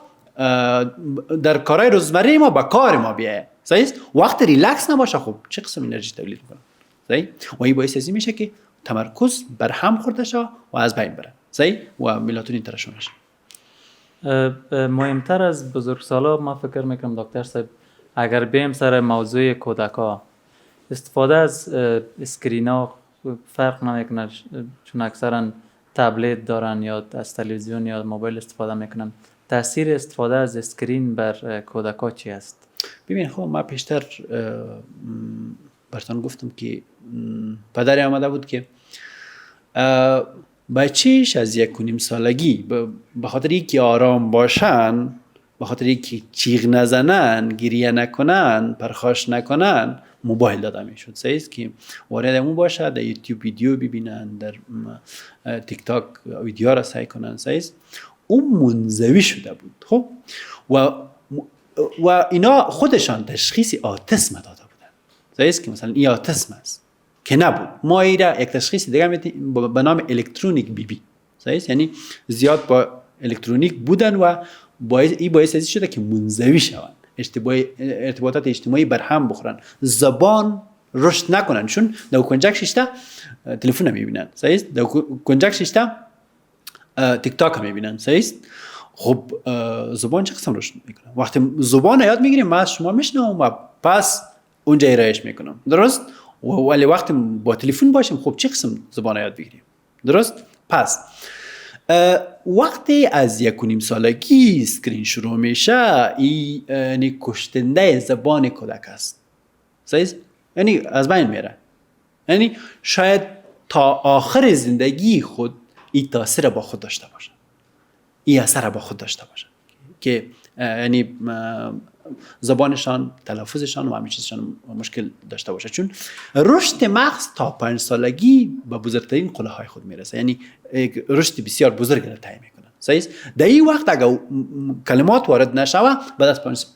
در کارهای روزمره ما به کار ما بیایه. صحیح؟ وقتی ریلکس نباشه خب چه قسم انرژی تولید میکنه؟ صحیح؟ و این باعث از این میشه که تمرکز بر هم خورده شه و از بین بره. صحیح؟ و ملاتونین ترشح میشه. مهمتر از بزرگسالا ما فکر میکنم دکتر صاحب اگر بیم سر موضوع کودکا استفاده از اسکرینا فرق نمیکنه، چون اکثرا تبلت دارن یا از تلویزیون یا موبایل استفاده میکنن. تاثیر استفاده از اسکرین بر کودکا چی است؟ ببین خب ما پیشتر براتون گفتم که پدری آمده بود که بچهش از 1.5 سالگی به خاطر اینکه آرام باشن، به خاطر اینکه چیغ نزنن، گریه نکنن، پرخاش نکنن، موبایل داده میشد. صحیح که وارد اون باشه، در یوتیوب ویدیو ببینن، در تیک تاک ویدیو را سعی کنن. صحیح اون منزوی شده بود. خب و اینا خودشان تشخیص آتیسم داده بودن. صحیح که مثلا این آتیسم است که نبود. ما ایرا یک تشخیص دیگه به نام الکترونیک بی بی. صحیح یعنی زیاد با الکترونیک بودن و باعث ازی شده که منزوی شوند، ارتباطات اجتماعی بر هم بخورن، زبان رشد نکنن، چون در کنجک شیشته تلفن میبینن. صحیح در کنجک شیشته تیک تاک میبینن. صحیح خب زبان چه قسم رشد میکنه؟ وقتی زبان یاد میگیریم ما از شما میشنوم و پس اونجا ارائهش میکنم، درست؟ ولی وقتی با تلفن باشیم خب چه قسم زبان یاد بگیریم؟ درست؟ پس وقتی از 1.5 سالگی اسکرین شروع میشه این کشتنده زبان کودک است. صحیح؟ یعنی از بین میره، یعنی شاید تا آخر زندگی خود این تاثیر با خود داشته باشه، این اثر با خود داشته باشه که یعنی زبانشان، تلفظشان و همه چیزشان مشکل داشته باشه، چون رشد مغز تا 5 سالگی به بزرگترین قله های خود میرسه، یعنی رشد بسیار بزرگ را طی میکنه. صحیح در این وقت اگر کلمات وارد نشوه بعد از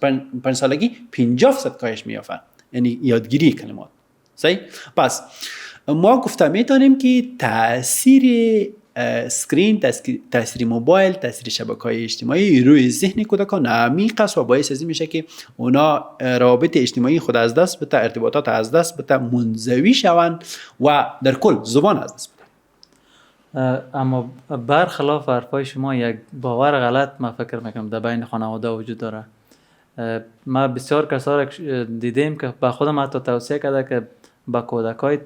5 سالگی 50% کاهش میافته، یعنی یادگیری کلمات. صحیح پس ما گفته میتونیم که تاثیر اسکرین، تاثیر موبایل، تاثیر شبکه‌های اجتماعی روی ذهن کودکان عمیق است و باعث از این میشه که اونا روابط اجتماعی خود از دست بده، ارتباطات از دست بده، منزوی شوند و در کل زبان از دست بده. اما برخلاف حرفای شما یک باور غلط ما فکر میکنم در بین خانواده وجود داره. ما بسیار کسا را دیدیم که با خودم حتی توصیه کرده که با کودکای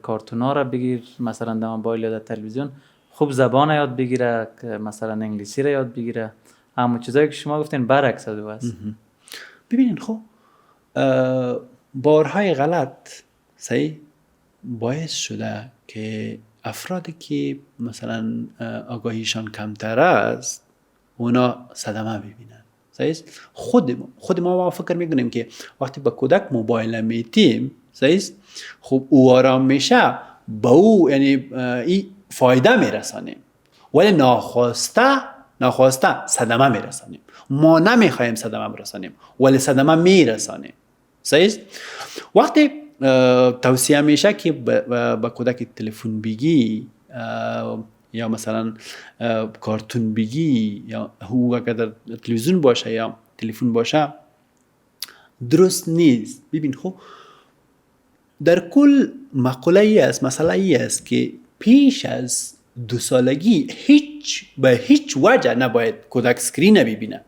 کارتونا را بگیر، مثلا در موبایل یا در تلویزیون، خوب زبان یاد بگیره، که مثلا انگلیسی را یاد بگیره. اما چیزایی که شما گفتین برعکس است. ببینین خب بارهای غلط صحیح باعث شده که افرادی که مثلا آگاهیشان کمتر است اونا صدمه ببینن. صحیح خود ما فکر میکنیم که وقتی با کودک موبایل میتیم صحیح خب او آرام میشه با او یعنی این فایده میرسانیم، ولی ناخواسته ناخواسته صدمه میرسانیم. ما نمیخوایم صدمه برسانیم ولی صدمه میرسانیم. صحیح است؟ وقتی توصیه میشه که با کودک تلفن بگی یا مثلا کارتون بگی یا هو اگر در تلویزیون باشه یا تلفن باشه درست نیست. ببین خب در کل مقوله ای است، مسئله ای است که پیش از 2 سالگی به هیچ وجه نباید کودک اسکرین ببینه.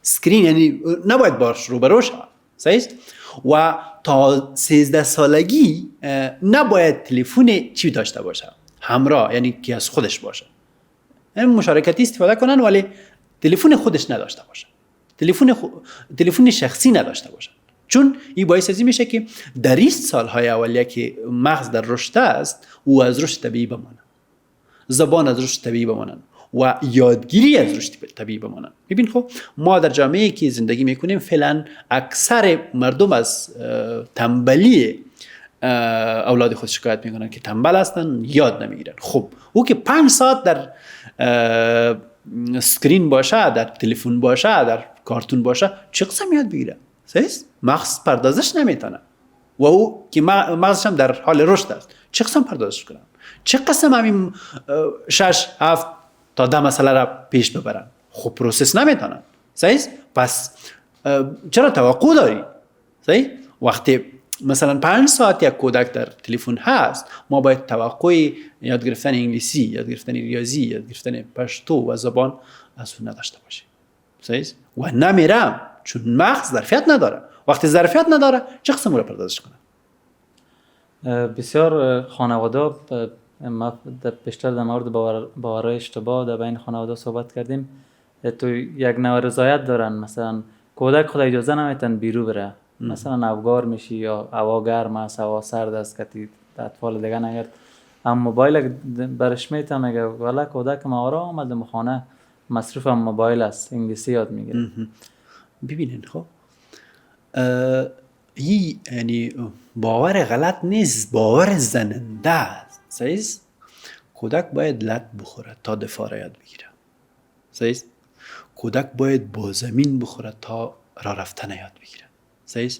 اسکرین یعنی نباید باش روبرو شود. صحیح است؟ و تا 13 سالگی نباید تلفن چی داشته باشه؟ همراه، یعنی که از خودش باشه. یعنی مشارکتی استفاده کنن ولی تلفن خودش نداشته باشه. تلفن شخصی نداشته باشه. چون این باعث ازی میشه که در 20 سالهای اولیه که مغز در رشد است او از رشد طبیعی بمانه، زبان از رشد طبیعی بمانن و یادگیری از رشد طبیعی بمانن. ببین خب ما در جامعه‌ای که زندگی میکنیم فعلا اکثر مردم از تنبلی اولاد خود شکایت میکنن که تنبل هستن، یاد نمیگیرن. خب او که 5 ساعت در اسکرین باشه، در تلفن باشه، در کارتون باشه، چه قسم یاد بگیره؟ صحیح؟ مغز پردازش نمیتونه و او که مغزش هم در حال رشد است، چه قسم پردازش کنن؟ چه قسم همین 6 7 تا 10 مسئله را پیش ببرن؟ خب پروسس نمیتونن. صحیح؟ پس چرا توقع داری؟ صحیح؟ وقتی مثلا 5 ساعت یک کودک در تلفن هست، ما باید توقع یاد گرفتن انگلیسی، یاد گرفتن ریاضی، یاد گرفتن پشتو و زبان از اون نداشته باشیم. صحیح؟ و نمیرم چون مغز ظرفیت نداره. وقتی ظرفیت نداره چه قسم رو پردازش کنه؟ بسیار خانواده ما بیشتر در مورد باورهای اشتباه در بین خانواده صحبت کردیم. تو یک نوع رضایت دارن، مثلا کودک خود اجازه نمیتن بیرو بره، مثلا افگار میشی یا هوا گرم است، هوا سرد است، که اطفال دیگه نگرد هم موبایل برش میتن میگه والا کودک ما آرام آمدم خانه مصروف هم موبایل است، انگلیسی یاد میگیره. ببینین خب این یعنی باور غلط نیست، باور زننده است. صحیح؟ کودک باید لط بخوره تا دفاع را یاد بگیره. صحیح؟ کودک باید با زمین بخوره تا راه رفتن یاد بگیره. صحیح؟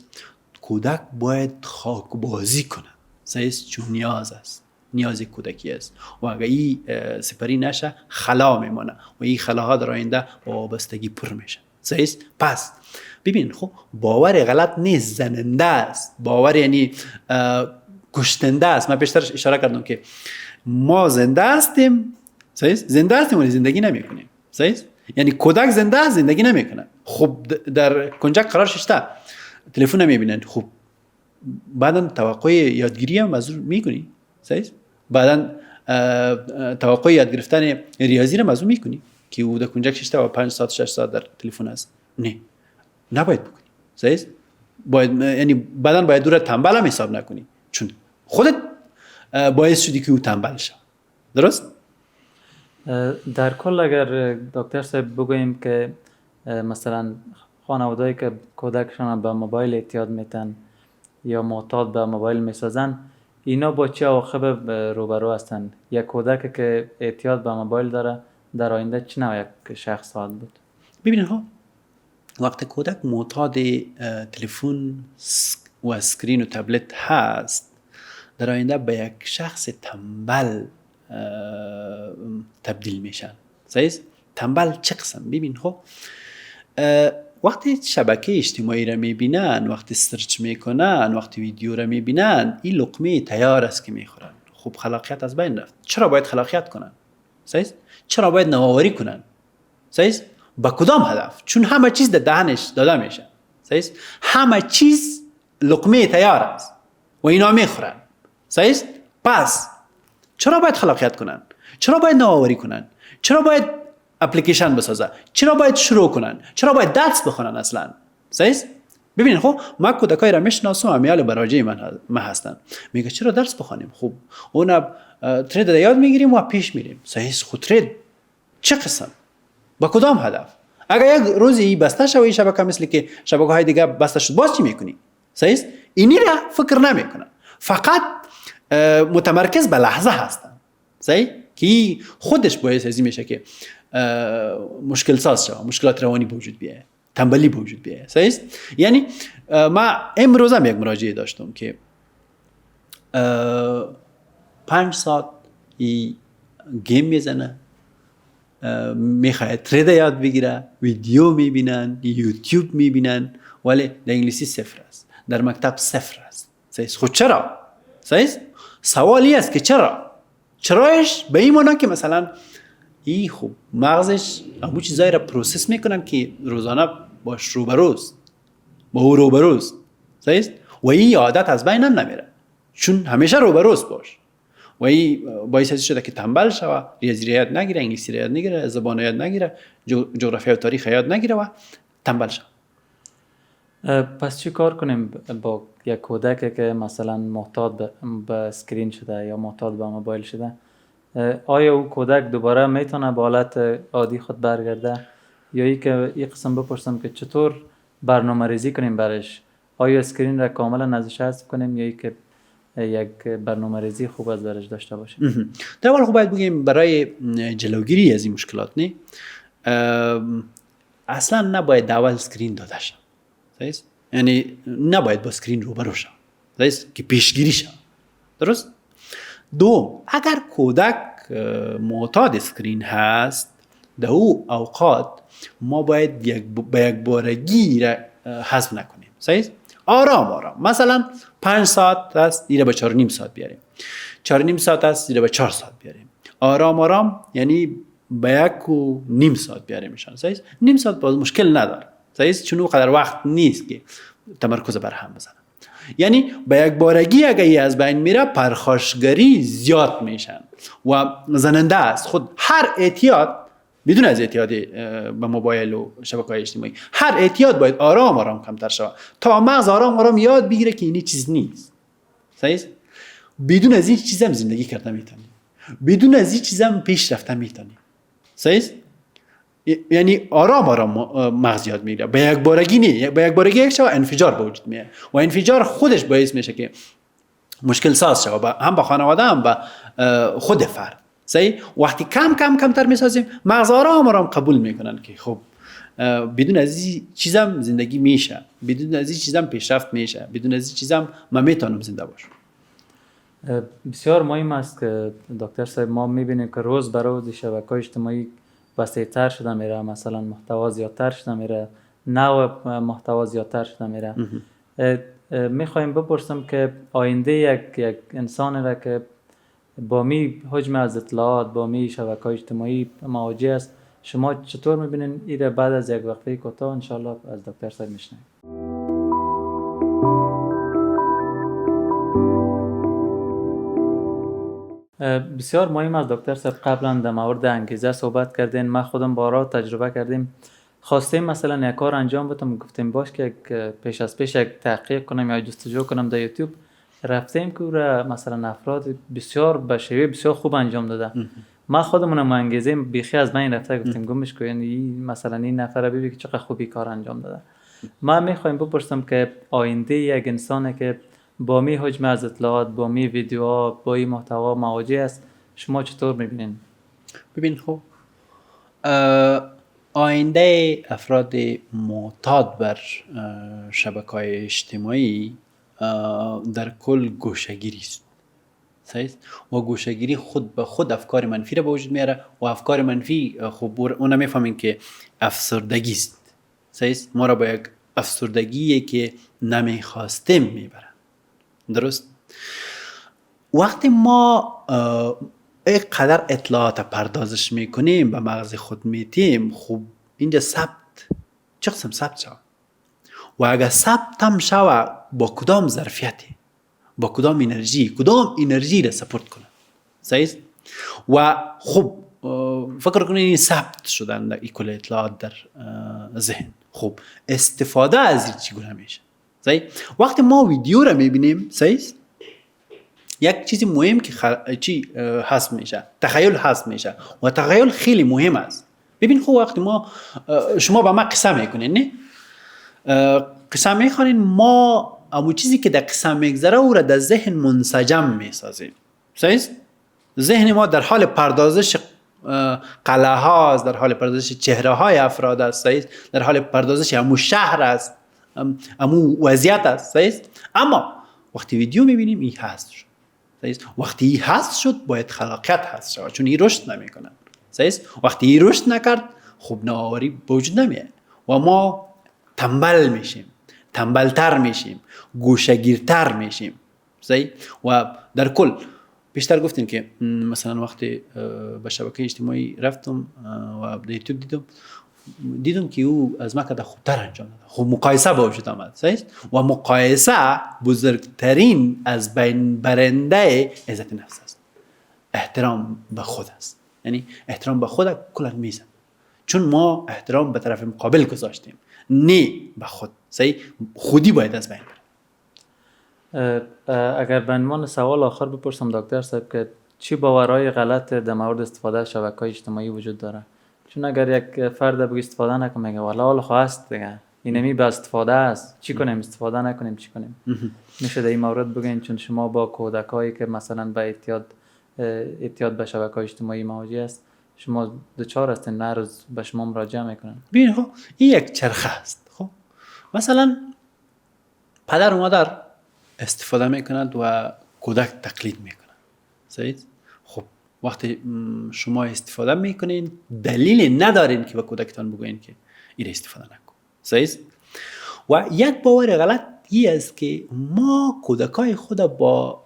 کودک باید خاک بازی کنه. صحیح؟ چون نیاز است، نیاز کودکی است و اگر این سپری نشه خلا میمانه و این خلاها در آینده با وابستگی پر میشه. صحیح؟ پس ببین خب باور غلط نیست، زننده است. باور یعنی کشتنده است. من بیشتر اشاره کردم که ما زنده هستیم. صحیح؟ زنده هستیم ولی زندگی نمیکنیم. صحیح؟ یعنی کودک زنده است، زندگی نمیکنه. خب در کنجک قرار شسته تلفن نمیبینن، خب بعدن توقع یادگیری هم از میکنی. صحیح؟ بعدن توقع یاد گرفتن ریاضی رو از میکنی که او در کنجک شسته و 5 ساعت 6 ساعت در تلفن است. نه، نباید بکنی. صحیح؟ باید یعنی بعدن باید دور تنبل هم حساب نکنی چون خودت باعث شدی که او تنبل شه. درست؟ در کل اگر دکتر صاحب بگوییم که مثلا خانوادهایی که کودکشان به موبایل اعتیاد میتن یا معتاد به موبایل میسازن، اینا با چه عواقب روبرو هستن؟ یک کودک که اعتیاد به موبایل داره در آینده چه نوع یک شخص خواهد بود؟ ببینید ها، وقتی کودک معتاد تلفن و اسکرین و تبلت هست در آینده به یک شخص تنبل تبدیل میشن. صحیح؟ تنبل چه قسم؟ ببین خب وقتی شبکه اجتماعی را میبینن، وقتی سرچ میکنن، وقتی ویدیو را میبینن، این لقمه تیار است که میخورن. خب خلاقیت از بین رفت. چرا باید خلاقیت کنن؟ صحیح؟ چرا باید نوآوری کنن؟ صحیح؟ با کدام هدف؟ چون همه چیز در دهنش داده میشه. صحیح؟ همه چیز لقمه تیار است و اینا میخورن. صحیح؟ پس چرا باید خلاقیت کنن؟ چرا باید نوآوری کنن؟ چرا باید اپلیکیشن بسازن؟ چرا باید شروع کنن؟ چرا باید درس بخونن اصلا؟ صحیح؟ ببینید خب ما کودکای را میشناسم، امیال براجه من هستن. میگه چرا درس بخونیم؟ خب اون ترید یاد میگیریم و پیش میریم. صحیح؟ خود ترید چه قسم؟ با کدام هدف؟ اگر یک روزی بسته شوی شبکه مثل که شبکه‌های دیگه بسته شد، باز چی میکنی؟ صحیح؟ اینی را فکر نمیکنن. فقط متمرکز به لحظه هستن. صحیح؟ که خودش باعث ازی میشه که مشکل ساز شوه، مشکلات روانی به وجود بیایه، تنبلی به وجود بیایه. صحیح است؟ یعنی ما امروز هم یک مراجعه داشتم که 5 ساعت گیم میزنه، میخواد ترید یاد بگیره، ویدیو میبینن، یوتیوب میبینن، ولی در انگلیسی صفر است، در مکتب صفر است. صحیح؟ خود چرا؟ صحیح؟ سوالی است که چرایش به این معنی که مثلا این خوب مغزش همون چیزایی را پروسس میکنن که روزانه باش روبروست، با او روبروست. صحیح؟ و این عادت از بین هم نمیره، چون همیشه روبروست باش. و این باعث شده که تنبل شوه، ریاضی یاد نگیره، انگلیسی یاد نگیره، زبان یاد نگیره، جغرافیا و تاریخ یاد نگیره و تنبل شوه. پس چی کار کنیم با یک کودک که مثلا محتاط به اسکرین شده یا محتاط به موبایل شده؟ آیا او کودک دوباره میتونه به حالت عادی خود برگرده، یا ای که این قسم بپرسم که چطور برنامه ریزی کنیم برش؟ آیا اسکرین را کاملا ازش حذف کنیم، یا ای که یک برنامه ریزی خوب از برش داشته باشیم؟ در حال خوب باید بگیم برای جلوگیری از این مشکلات نه اصلا نباید اول اسکرین داده شد. یعنی نباید با اسکرین روبرو شد که پیشگیری شد. درست؟ دوم، اگر کودک معتاد اسکرین هست، در او اوقات ما باید به یک بارگی را حذف نکنیم. صحیح؟ آرام مثلا 5 ساعت است، دیره به 4.5 ساعت بیاریم. 4.5 ساعت است، دیره به 4 ساعت بیاریم. آرام یعنی به 1.5 ساعت بیاریم میشن. صحیح؟ نیم ساعت باز مشکل نداره. صحیح؟ چون اون قدر وقت نیست که تمرکز بر هم بزنه. یعنی به یک بارگی اگه ای از بین میره، پرخاشگری زیاد میشن و زننده است. خود هر اعتیاد بدون از اعتیاد به موبایل و شبکه‌های اجتماعی، هر اعتیاد باید آرام کمتر شود تا مغز آرام یاد بگیره که این چیز نیست. صحیح؟ بدون از این چیز هم زندگی کردن میتونی، بدون از این چیز هم پیش رفتن میتونی. صحیح؟ یعنی آرام مغز یاد میگیره، به یک بارگی نه. به یک بارگی یک شب انفجار به وجود میاد و انفجار خودش باعث میشه که مشکل ساز شه، هم با خانواده هم با خود فرد. صحیح؟ وقتی کمتر میسازیم، مغز آرام قبول میکنن که خب بدون از این چیزام زندگی میشه، بدون از این چیزام پیشرفت میشه، بدون از این چیزام من میتونم زنده باشم. بسیار مهم است که دکتر صاحب ما میبینیم که روز به روز شبکه‌های اجتماعی وسیع‌تر شده میره، مثلا محتوا زیادتر شده میره، نوع محتوا زیادتر شده میره. میخوایم بپرسم که آینده یک انسان را که با می حجم از اطلاعات، با می شبکه‌های اجتماعی مواجه است، شما چطور میبینین این بعد از یک وقفه کوتاه انشالله از دکتر صاحب میشنویم؟ بسیار مهم است دکتر صاحب، قبلا در مورد انگیزه صحبت کردین، ما خودم بارها تجربه کردیم. خواستیم مثلا یک کار انجام بدم، گفتیم باش که پیش از پیش یک تحقیق کنم یا جستجو کنم در یوتیوب، رفتیم که را مثلا افراد بسیار به شیوه بسیار خوب انجام داده. ما خودمونم انگیزه بیخی از بین رفته، گفتیم گمش کن مثلا این نفر ببین که چقدر خوبی کار انجام داده. ما میخوایم بپرسم که آینده یک انسانی که با می حجم از اطلاعات، با می ویدیوها، با این محتوا مواجه است، شما چطور میبینین؟ ببین خب آینده افراد معتاد بر شبکه‌های اجتماعی در کل گوشه‌گیری است. صحیح؟ و گوشه‌گیری خود به خود افکار منفی را به وجود میاره و افکار منفی خب اون میفهمین که افسردگی است. صحیح؟ ما را به یک افسردگی که نمیخواستیم میبرن. درست؟ وقتی ما یک قدر اطلاعات پردازش میکنیم به مغز خود میتیم، خب اینجا چه قسم ثبت شود و اگر ثبت هم شود با کدام ظرفیتی، با کدام انرژی را سپورت کنه. صحیح؟ و خب فکر کنید این ثبت شدن در کل اطلاعات در ذهن، خب استفاده از این چگونه میشه؟ صحیح؟ وقتی ما ویدیو را میبینیم، صحیح؟ یک چیزی مهم که حذف میشه، تخیل حذف میشه و تخیل خیلی مهم است. ببین خب وقتی شما با ما قصه میکنین، نه قصه میخوانین، ما همون چیزی که در قصه میگذره او را در ذهن منسجم میسازیم. صحیح؟ ذهن ما در حال پردازش قلعه هاست، در حال پردازش چهره های افراد است، صحیح، در حال پردازش همون شهر است، همون وضعیت است، صحیح. اما وقتی ویدیو میبینیم این هست شد، صحیح. وقتی این هست شد باید خلاقیت هست شد، چون این رشد نمیکنه، صحیح. وقتی این رشد نکرد خب نوآوری وجود نمیاد و ما تنبل میشیم، تنبلتر میشیم، گوشهگیرتر میشیم، صحیح. و در کل بیشتر گفتیم که مثلا وقتی به شبکه اجتماعی رفتم و در یوتیوب دیدم که او از ما کده خوبتر انجام داده، خب مقایسه با وجود آمد، صحیح. و مقایسه بزرگترین از بین برنده عزت نفس است، احترام به خود است. یعنی احترام به خود کلا میزن، چون ما احترام به طرف مقابل گذاشتیم نه به خود، صحیح. خودی باید از بین بره. اگر به عنوان سوال آخر بپرسم دکتر صاحب که چی باورهای غلط در مورد استفاده از شبکه‌های اجتماعی وجود داره؟ چون اگر یک فرد بگه استفاده نکنه میگه والا حال خواست دیگه اینمی به استفاده است، چی کنیم استفاده نکنیم چی کنیم؟ میشه در این مورد بگین چون شما با کودکایی که مثلا به اعتیاد به شبکه‌های اجتماعی مواجه است شما دچار هستین، هر روز به شما مراجعه میکنن. ببین خب این یک چرخه است. خب مثلا پدر و مادر استفاده میکنند و کودک تقلید میکنند، صحیح. خب وقتی شما استفاده میکنین دلیل ندارین که به کودکتان بگوین که این استفاده نکن، صحیح. و یک باور غلط این است که ما کودکای خود با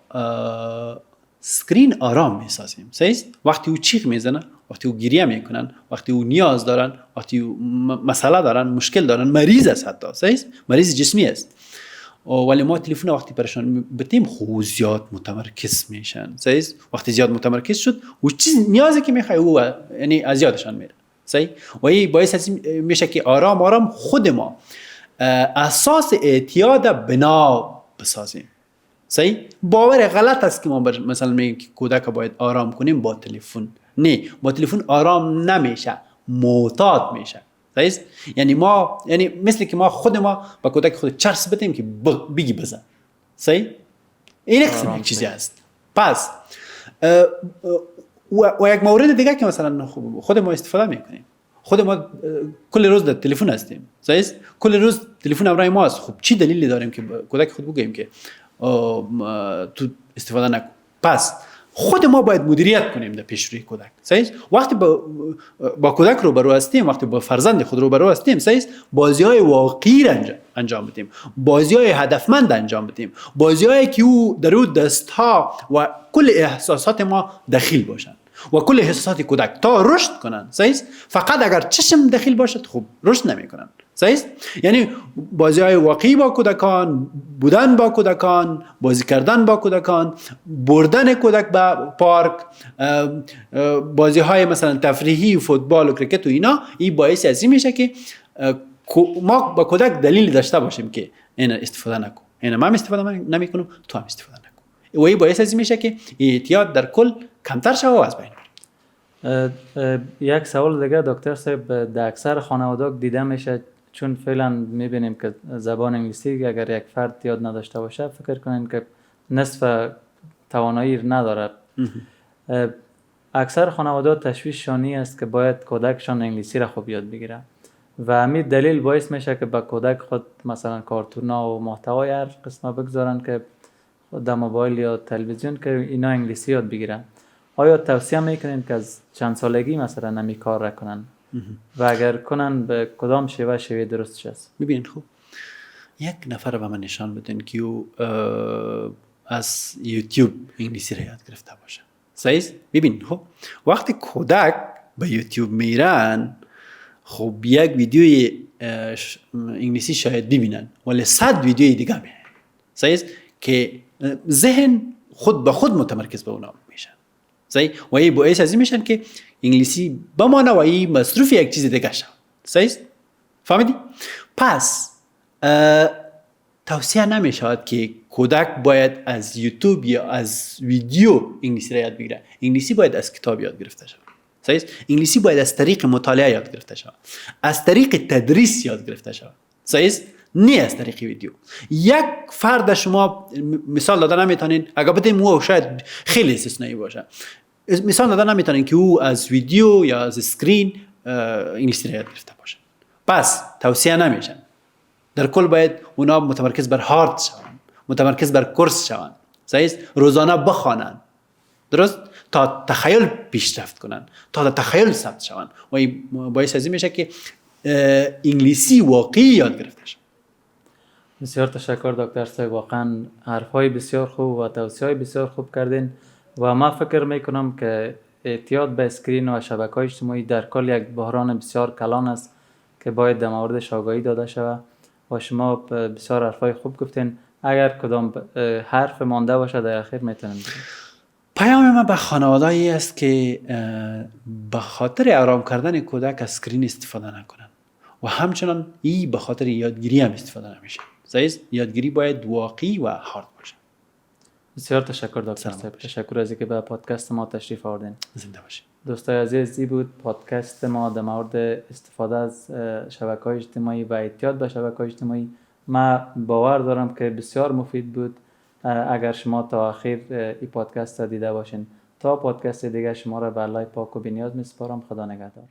سکرین آرام میسازیم، صحیح. وقتی او چیخ میزنه، وقتی او گریه میکنن، وقتی او نیاز دارن، وقتی او مسئله دارن، مشکل دارن، مریض است حتی، صحیح، مریض جسمی است، ولی ما تلفن وقتی پرشان بتیم خو زیاد متمرکز میشن، صحیح. وقتی زیاد متمرکز شد و چیز نیازی که میخوای او یعنی از یادشان میره، صحیح. و این باعث میشه که آرام آرام خود ما اساس اعتیاد بنا بسازیم، صحیح. باور غلط است که ما مثلا میگیم که کودک باید آرام کنیم با تلفن. نه، با تلفن آرام نمیشه، معتاد میشه، صحیح. یعنی مثل که ما خود ما با کودک خود چرس بدیم که بگی بزن، صحیح. این قسم یک چیزی است. پس و یک مورد دیگه که مثلا خود ما استفاده میکنیم، خود ما کل روز در تلفن هستیم، صحیح. کل روز تلفن همراه ما است. خب چی دلیلی داریم که کودک خود بگیم که تو استفاده نکن؟ پس خود ما باید مدیریت کنیم در پیشروی کودک، صحیح. وقتی با کودک روبرو هستیم، وقتی با فرزند خود روبرو هستیم، صحیح، بازی‌های واقعی انجام بدیم، بازی‌های هدفمند انجام بدیم، بازی‌هایی که او در اون دست‌ها و کل احساسات ما دخیل باشن و کل احساسات کودک تا رشد کنن، صحیح. فقط اگر چشم دخیل باشد خب رشد نمی‌کنن، صحیح. یعنی بازی‌های واقعی با کودکان، بودن با کودکان، بازی کردن با کودکان، بردن کودک به پارک، بازی‌های مثلا تفریحی، فوتبال و کرکت و اینا، این باعث از این میشه که ما با کودک دلیل داشته باشیم که اینا استفاده نکن، اینا من استفاده نمی‌کنم، تو هم استفاده نکن. و این باعث از این میشه که اعتیاد در کل کمتر شود و از بین بره. یک سوال دیگه دکتر صاحب، در اکثر خانواده‌ها دیده میشه چون فعلا میبینیم که زبان انگلیسی اگر یک فرد یاد نداشته باشه فکر کنین که نصف توانایی نداره. اکثر خانواده‌ها تشویششانی است که باید کودکشان انگلیسی را خوب یاد بگیره و همین دلیل باعث میشه که با کودک خود مثلا کارتونا و محتوای هر قسمه بگذارن که در موبایل یا تلویزیون که اینا انگلیسی یاد بگیرن. آیا توصیه میکنین که از چند سالگی مثلا نمی کار را کنن و اگر کنن به کدام شیوه درستش است؟ ببین خب یک نفر به من نشان بدین که او از یوتیوب انگلیسی را یاد گرفته باشه، صحیح. ببین خب وقتی کودک به یوتیوب میرن خب یک ویدیوی انگلیسی شاید ببینن ولی 100 ویدیوی دیگه میبینن، صحیح، که ذهن خود به خود متمرکز به اونا میشن، صحیح. و این باعث از این میشن که انگلیسی بمانه و این مصروف یک چیز دیگه شد، صحیح. فهمیدی؟ پس توصیه نمیشود که کودک باید از یوتیوب یا از ویدیو انگلیسی را یاد بگیره. انگلیسی باید از کتاب یاد گرفته شود، صحیح. انگلیسی باید از طریق مطالعه یاد گرفته شود، از طریق تدریس یاد گرفته شود، صحیح، نه از طریق ویدیو. یک فرد شما مثال دادن نمیتونین، اگر بتیم او شاید خیلی استثنایی باشه، مثال دادن نمیتونن که او از ویدیو یا از اسکرین انگلیسی را یاد گرفته باشن. پس توصیه نمیشن. در کل باید اونا متمرکز بر هارد شوند، متمرکز بر کورس شوند. صحیح است؟ روزانه بخوانند، درست، تا تخیل پیشرفت کنن، تا در تخیل ثبت شوند و این باعث از این میشه که انگلیسی واقعی یاد گرفته شد. بسیار تشکر دکتر صاحب، واقعا حرفهای بسیار خوب و توصیه‌های بسیار خوب کردین و ما فکر میکنم که اعتیاد به اسکرین و شبکه‌های اجتماعی در کل یک بحران بسیار کلان است که باید در موردش آگاهی داده شود و شما بسیار حرفهای خوب گفتین. اگر کدام حرف مانده باشه در اخیر میتونم بگم. پیام من به خانواده‌ای است که به خاطر آرام کردن کودک از اسکرین استفاده نکنن و همچنان این به خاطر یادگیری هم استفاده نمیشه. صحیح، یادگیری باید واقعی و هارد باشه. بسیار تشکر دکتر صاحب، تشکر از اینکه به پادکست ما تشریف آوردین. زنده باشید. دوستای عزیز، این بود پادکست ما در مورد استفاده از شبکه‌های اجتماعی و اعتیاد به شبکه‌های اجتماعی. من باور دارم که بسیار مفید بود اگر شما تا آخر این پادکست را دیده باشین. تا پادکست دیگه شما را به الله پاک و بی‌نیاز می‌سپارم. خدا نگهدار.